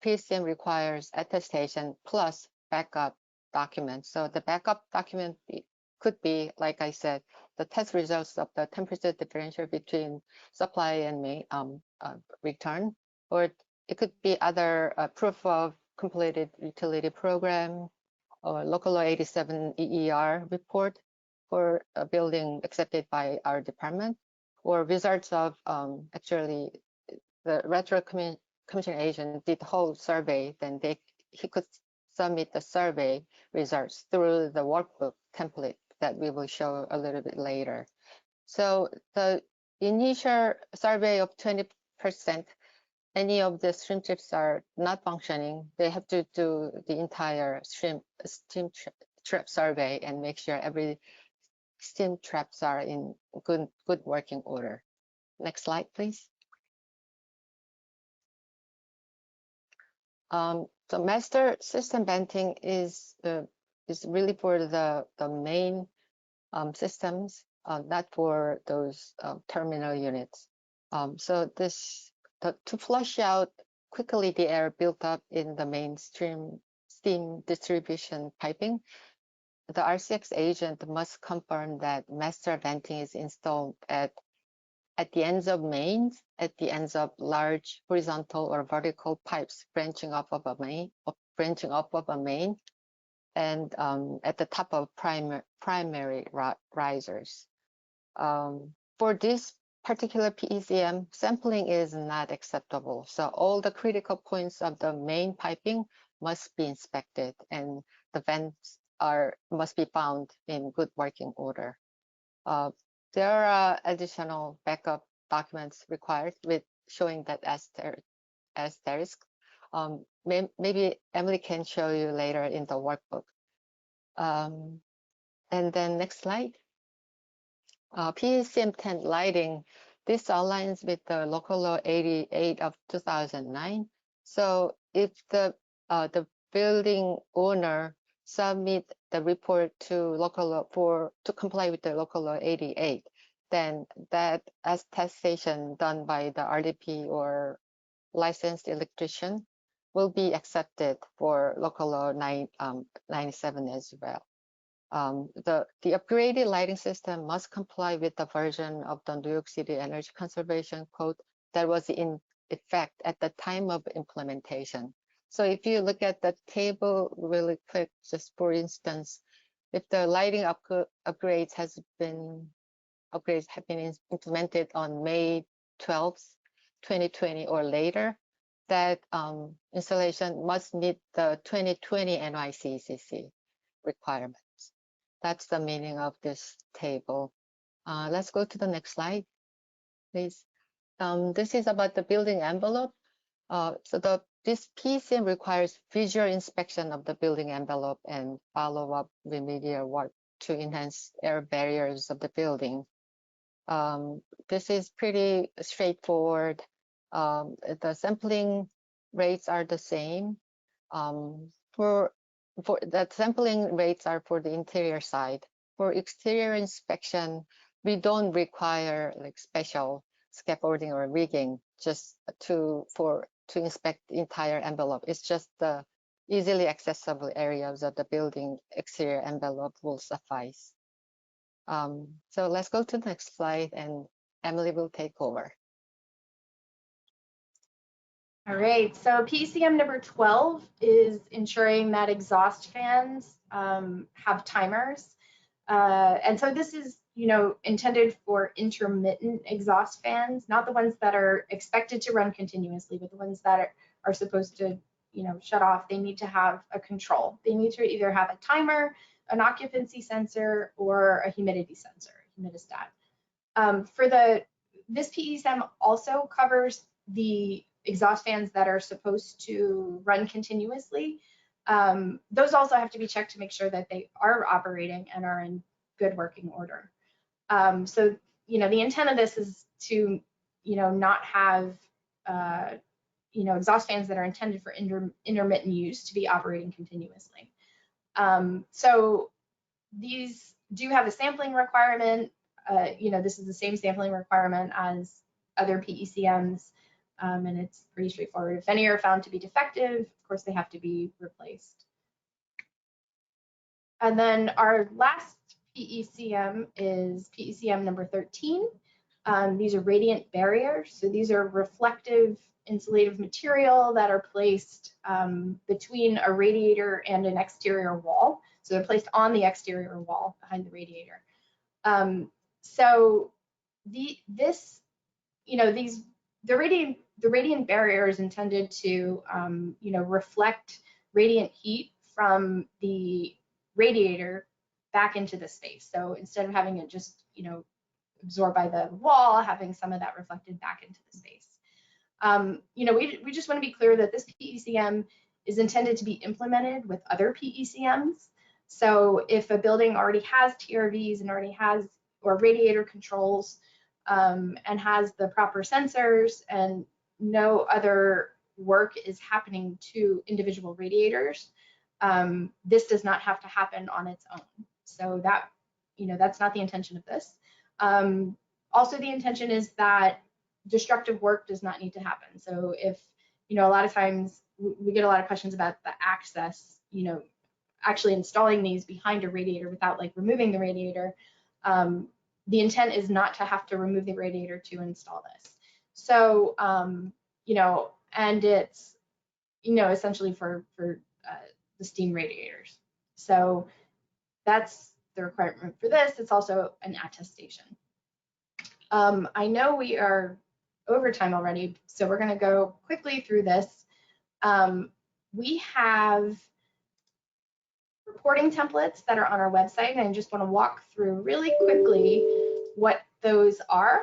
PECM requires attestation plus backup document. So the backup document could be, like I said, the test results of the temperature differential between supply and main return, or it could be other proof of completed utility program, or local law 87 EER report for a building accepted by our department, or results of actually the retrocommission agent did the whole survey, then he could submit the survey results through the workbook template that we will show a little bit later. So the initial survey of 20%, any of the steam traps are not functioning, they have to do the entire steam trap survey and make sure every steam traps are in good working order. Next slide, please. So master system venting is really for the main systems, not for those terminal units. So to flush out quickly the air built up in the mainstream steam distribution piping, the RCX agent must confirm that master venting is installed at the ends of mains, at the ends of large horizontal or vertical pipes branching off of a main, and at the top of primary risers. For this particular PECM, sampling is not acceptable. So all the critical points of the main piping must be inspected, and the vents must be found in good working order. There are additional backup documents required with showing that asterisk. Maybe Emily can show you later in the workbook. And then next slide. PECM tent lighting. This aligns with the Local Law 88 of 2009. So if the building owner submit the report to local law to comply with the Local Law 88, then that attestation done by the RDP or licensed electrician will be accepted for Local Law 97 as well. The upgraded lighting system must comply with the version of the New York City Energy Conservation Code that was in effect at the time of implementation. So if you look at the table really quick, just for instance, if the lighting upgrades have been implemented on May 12th, 2020 or later, that installation must meet the 2020 NYC requirements. That's the meaning of this table. Let's go to the next slide, please. This is about the building envelope. This PECM requires visual inspection of the building envelope and follow-up remedial work to enhance air barriers of the building. This is pretty straightforward. The sampling rates are the same. For the sampling rates are for the interior side. For exterior inspection, we don't require like special scaffolding or rigging just to inspect the entire envelope. It's just the easily accessible areas of the building exterior envelope will suffice. So let's go to the next slide and Emily will take over. All right, so PECM number 12 is ensuring that exhaust fans have timers. And so this is, intended for intermittent exhaust fans, not the ones that are expected to run continuously, but the ones that are supposed to, shut off. They need to have a control. They need to either have a timer, an occupancy sensor, or a humidity sensor, humidistat. This PECM also covers the exhaust fans that are supposed to run continuously. Those also have to be checked to make sure that they are operating and are in good working order. So, the intent of this is to, not have, exhaust fans that are intended for intermittent use to be operating continuously. So these do have a sampling requirement. This is the same sampling requirement as other PECMs, and it's pretty straightforward. If any are found to be defective, of course, they have to be replaced. And then our last PECM is PECM number 13. These are radiant barriers. So these are reflective insulative material that are placed between a radiator and an exterior wall. So they're placed on the exterior wall behind the radiator. So the radiant barrier is intended to reflect radiant heat from the radiator back into the space. So instead of having it just absorbed by the wall, having some of that reflected back into the space. We just want to be clear that this PECM is intended to be implemented with other PECMs. So if a building already has TRVs and already has or radiator controls and has the proper sensors and no other work is happening to individual radiators, this does not have to happen on its own. So that, that's not the intention of this. Also, the intention is that destructive work does not need to happen. So if, a lot of times we get a lot of questions about the access, actually installing these behind a radiator without like removing the radiator, the intent is not to have to remove the radiator to install this. So, you know, and it's, you know, essentially for the steam radiators. So that's the requirement for this. It's also an attestation. I know we are over time already, so we're going to go quickly through this. We have reporting templates that are on our website, and I just want to walk through really quickly what those are.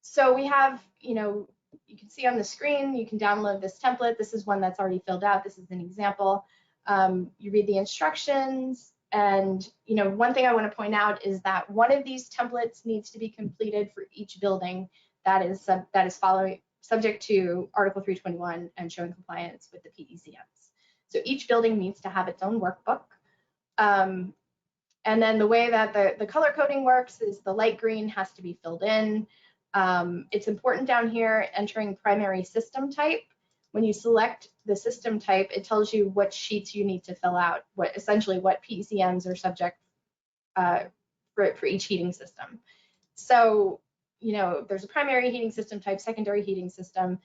So we have, you know, you can see on the screen, you can download this template. This is one that's already filled out. This is an example. You read the instructions, and, you know, one thing I want to point out is that one of these templates needs to be completed for each building that is subject to Article 321 and showing compliance with the PECMs. So each building needs to have its own workbook. And then the way that the color coding works is the light green has to be filled in. It's important down here entering primary system type. When you select the system type, it tells you what sheets you need to fill out, essentially what PECMs are subject for each heating system. So, you know, there's a primary heating system type, secondary heating system,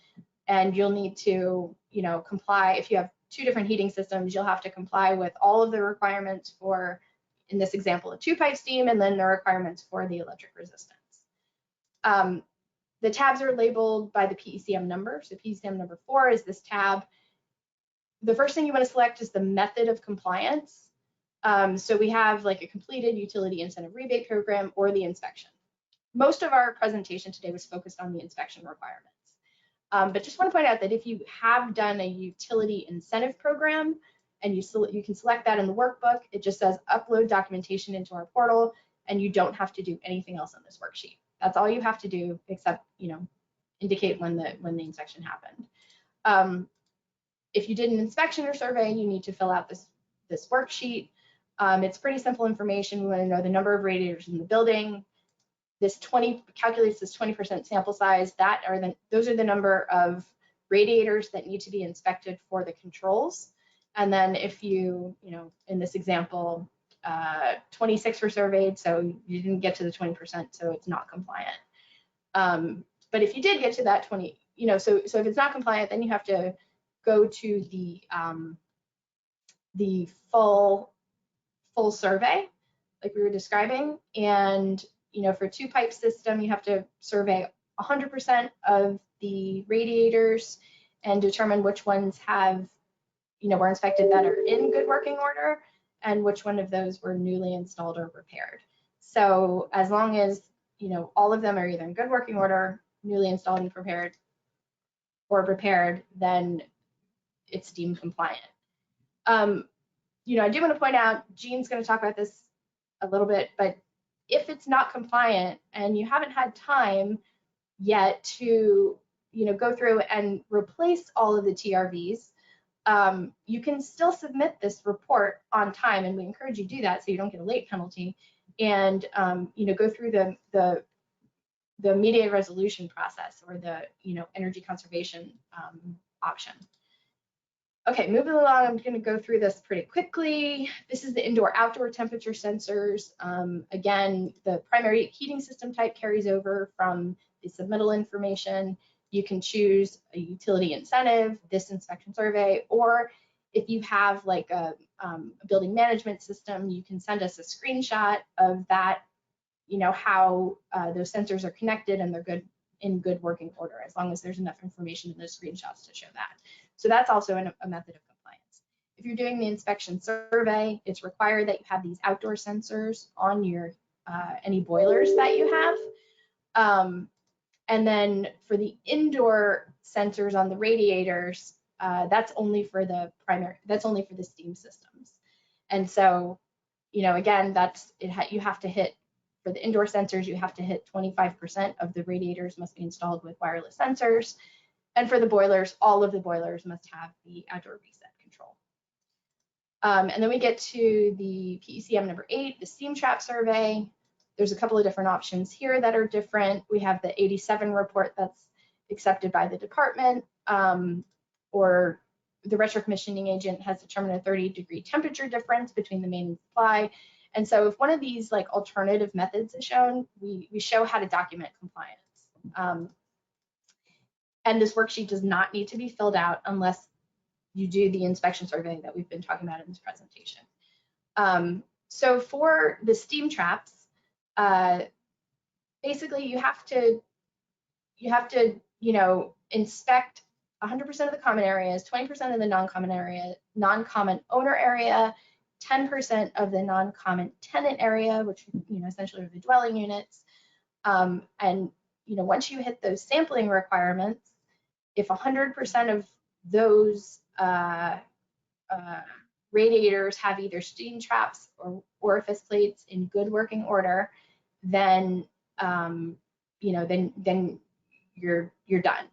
and you'll need to, you know, comply. If you have two different heating systems, you'll have to comply with all of the requirements for, in this example, a two-pipe steam, and then the requirements for the electric resistance. The tabs are labeled by the PECM number. So PECM number 4 is this tab. The first thing you want to select is the method of compliance. So we have like a completed utility incentive rebate program or the inspection. Most of our presentation today was focused on the inspection requirements. But just want to point out that if you have done a utility incentive program and you can select that in the workbook, it just says upload documentation into our portal, and you don't have to do anything else on this worksheet. That's all you have to do, except, you know, indicate when the inspection happened. If you did an inspection or survey, you need to fill out this worksheet. It's pretty simple information. We want to know the number of radiators in the building. This calculates this 20% sample size. Those are the number of radiators that need to be inspected for the controls. And then if you know, in this example, 26 were surveyed, so you didn't get to the 20%, so it's not compliant. But if you did get to that 20, you know, so if it's not compliant, then you have to go to the full survey, like we were describing. And, you know, for a two-pipe system, you have to survey 100% of the radiators and determine which ones have, you know, were inspected that are in good working order, and which one of those were newly installed or repaired. So as long as, you know, all of them are either in good working order, newly installed and prepared, or repaired, then it's deemed compliant. You know, I do want to point out, Jean's going to talk about this a little bit, but if it's not compliant and you haven't had time yet to, you know, go through and replace all of the TRVs, you can still submit this report on time, and we encourage you to do that so you don't get a late penalty, and you know, go through the mediated resolution process, or the, you know, energy conservation option. Okay, moving along, I'm going to go through this pretty quickly. This is the indoor-outdoor temperature sensors. Again, the primary heating system type carries over from the submittal information. You can choose a utility incentive, this inspection survey, or if you have like a building management system, you can send us a screenshot of that, you know, how those sensors are connected and they're in good working order, as long as there's enough information in those screenshots to show that. So that's also a method of compliance. If you're doing the inspection survey, it's required that you have these outdoor sensors on your any boilers that you have. And then for the indoor sensors on the radiators, that's only for the steam systems. And so, you know, again, you have to hit, for the indoor sensors, you have to hit 25% of the radiators must be installed with wireless sensors. And for the boilers, all of the boilers must have the outdoor reset control. And then we get to the PECM number 8, the steam trap survey. There's a couple of different options here that are different. We have the 87 report that's accepted by the department, or the retrocommissioning agent has determined a 30-degree temperature difference between the main and supply. And so if one of these like alternative methods is shown, we show how to document compliance. And this worksheet does not need to be filled out unless you do the inspection survey that we've been talking about in this presentation. So for the steam traps, basically you have to inspect 100% of the common areas, 20% of the non-common owner area, 10% of the non-common tenant area, which essentially are the dwelling units. And once you hit those sampling requirements, if 100% of those radiators have either steam traps or orifice plates in good working order, then then you're done.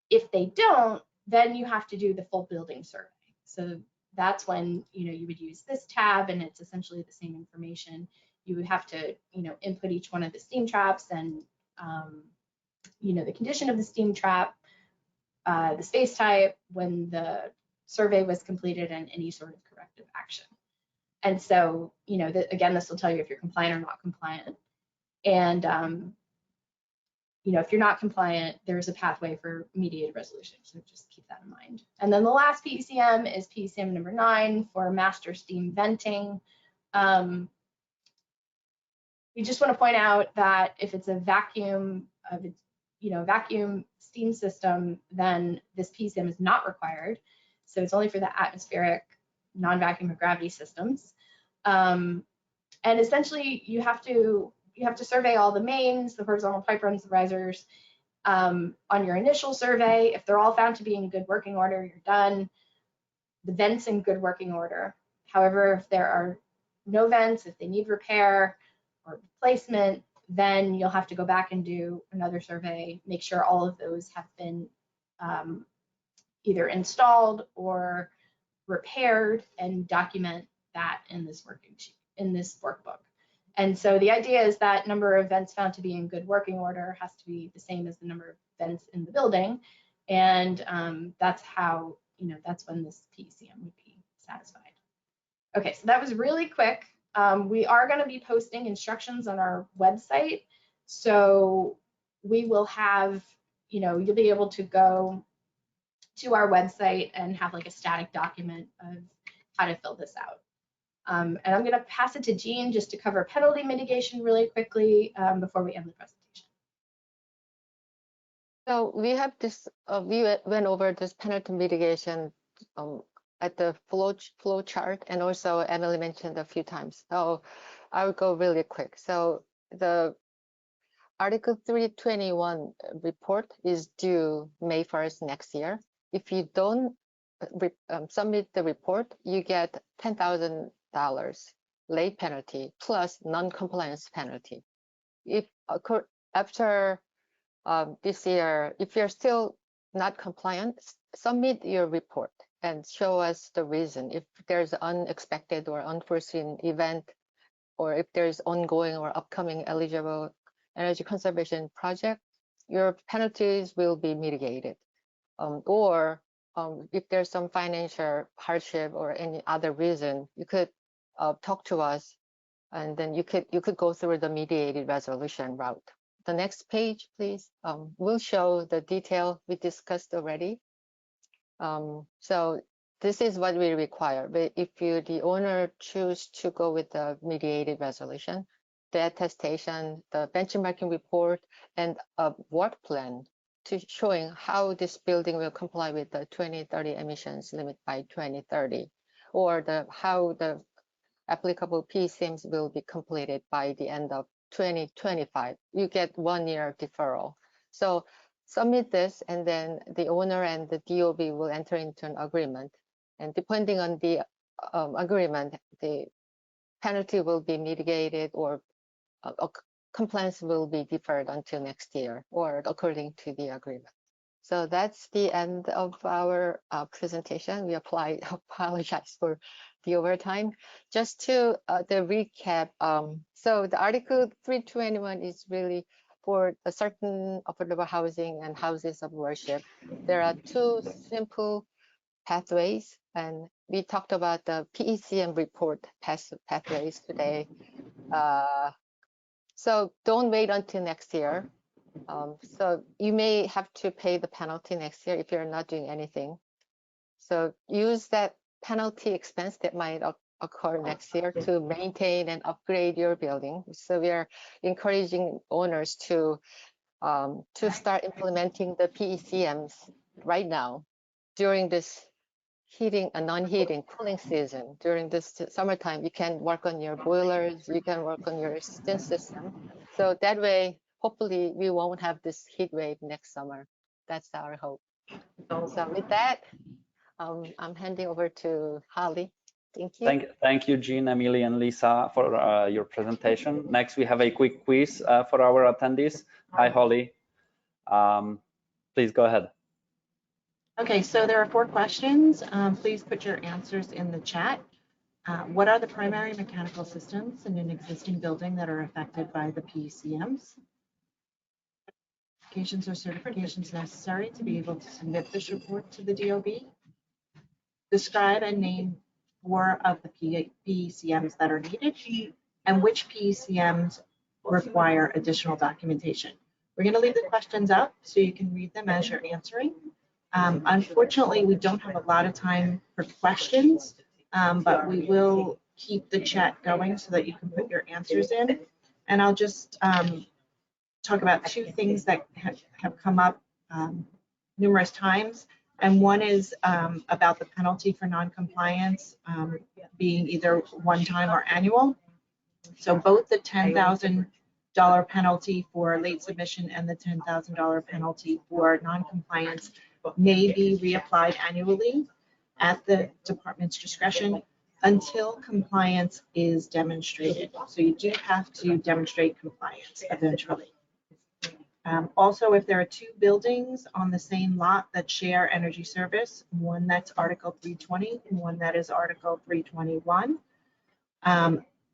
If they don't, then you have to do the full building survey. So that's when you would use this tab, and it's essentially the same information. You would have to input each one of the steam traps and the condition of the steam trap, the space type, when the survey was completed, and any sort of corrective action. And so again, this will tell you if you're compliant or not compliant. And if you're not compliant, there's a pathway for mediated resolution. So just keep that in mind. And then the last PECM is PECM number 9 for master steam venting. We just want to point out that if it's a vacuum vacuum steam system, then this PECM is not required. So it's only for the atmospheric, non-vacuum or gravity systems. And essentially, you have to survey all the mains, the horizontal pipe runs, the risers on your initial survey. If they're all found to be in good working order, you're done. The vents in good working order. However, if there are no vents, if they need repair or replacement, then you'll have to go back and do another survey, make sure all of those have been either installed or repaired, and document that in this workbook. And so the idea is that number of vents found to be in good working order has to be the same as the number of vents in the building, and that's how that's when this PECM would be satisfied. Okay, so that was really quick. We are going to be posting instructions on our website, so we will have you'll be able to go to our website and have like a static document of how to fill this out. And I'm going to pass it to Jean just to cover penalty mitigation really quickly before we end the presentation. So we have this, we went over this penalty mitigation at the flow chart, and also Emily mentioned a few times. So I'll go really quick. So the Article 321 report is due May 1st next year. If you don't submit the report, you get $10,000 late penalty plus non-compliance penalty. If after this year, if you're still not compliant, submit your report and show us the reason. If there's unexpected or unforeseen event, or if there's ongoing or upcoming eligible energy conservation project, your penalties will be mitigated. Or if there's some financial hardship or any other reason, you could talk to us, and then you could go through the mediated resolution route. The next page, please, will show the detail we discussed already. So this is what we require. But if the owner choose to go with the mediated resolution, the attestation, the benchmarking report, and a work plan to showing how this building will comply with the 2030 emissions limit by 2030, or how the applicable PECMs will be completed by the end of 2025. You get 1 year deferral. So submit this, and then the owner and the DOB will enter into an agreement. And depending on the agreement, the penalty will be mitigated, or compliance will be deferred until next year, or according to the agreement. So that's the end of our presentation. We apologize for the overtime. Just to the recap, so the Article 321 is really for a certain affordable housing and houses of worship. There are two simple pathways, and we talked about the PECM report pathways today. So don't wait until next year. So you may have to pay the penalty next year if you're not doing anything. So use that penalty expense that might occur next year to maintain and upgrade your building. So we are encouraging owners to start implementing the PECMs right now during this heating and non-heating cooling season. During this summertime, you can work on your boilers, you can work on your resistance system. So that way, hopefully we won't have this heat wave next summer. That's our hope. So with that, I'm handing over to Holly. Thank you. Thank you, Jean, Emily, and Lisa for your presentation. Next, we have a quick quiz for our attendees. Hi, Holly. Please go ahead. Okay, so there are 4 questions. Please put your answers in the chat. What are the primary mechanical systems in an existing building that are affected by the PECMs? Qualifications or certifications necessary to be able to submit this report to the DOB? Describe and name 4 of the PECMs that are needed, and which PECMs require additional documentation. We're going to leave the questions up so you can read them as you're answering. Unfortunately, we don't have a lot of time for questions, but we will keep the chat going so that you can put your answers in. And I'll just talk about 2 things that have come up numerous times. And one is about the penalty for non-compliance being either one-time or annual. So both the $10,000 penalty for late submission and the $10,000 penalty for non-compliance may be reapplied annually at the department's discretion until compliance is demonstrated. So you do have to demonstrate compliance eventually. Also, if there are 2 buildings on the same lot that share energy service, one that's Article 320 and one that is Article 321,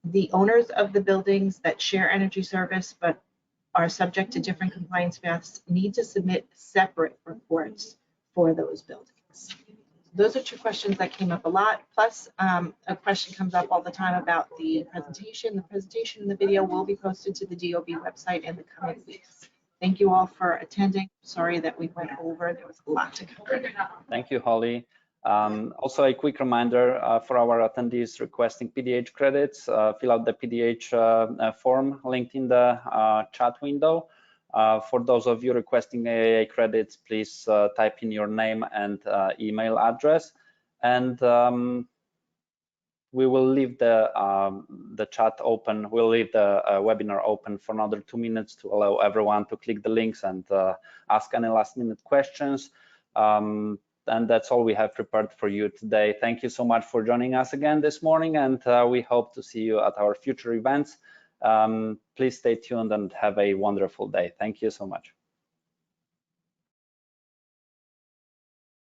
the owners of the buildings that share energy service but are subject to different compliance paths need to submit separate reports for those buildings. Those are 2 questions that came up a lot. Plus, a question comes up all the time about the presentation. The presentation and the video will be posted to the DOB website in the coming weeks. Thank you all for attending. Sorry that we went over. There was a lot to cover. Thank you, Holly. Also, a quick reminder for our attendees requesting PDH credits, fill out the PDH form linked in the chat window. For those of you requesting AAA credits, please type in your name and email address. And we will leave the chat open. We'll leave the webinar open for another 2 minutes to allow everyone to click the links and ask any last-minute questions. And that's all we have prepared for you today. Thank you so much for joining us again this morning, and we hope to see you at our future events. Please stay tuned and have a wonderful day. Thank you so much.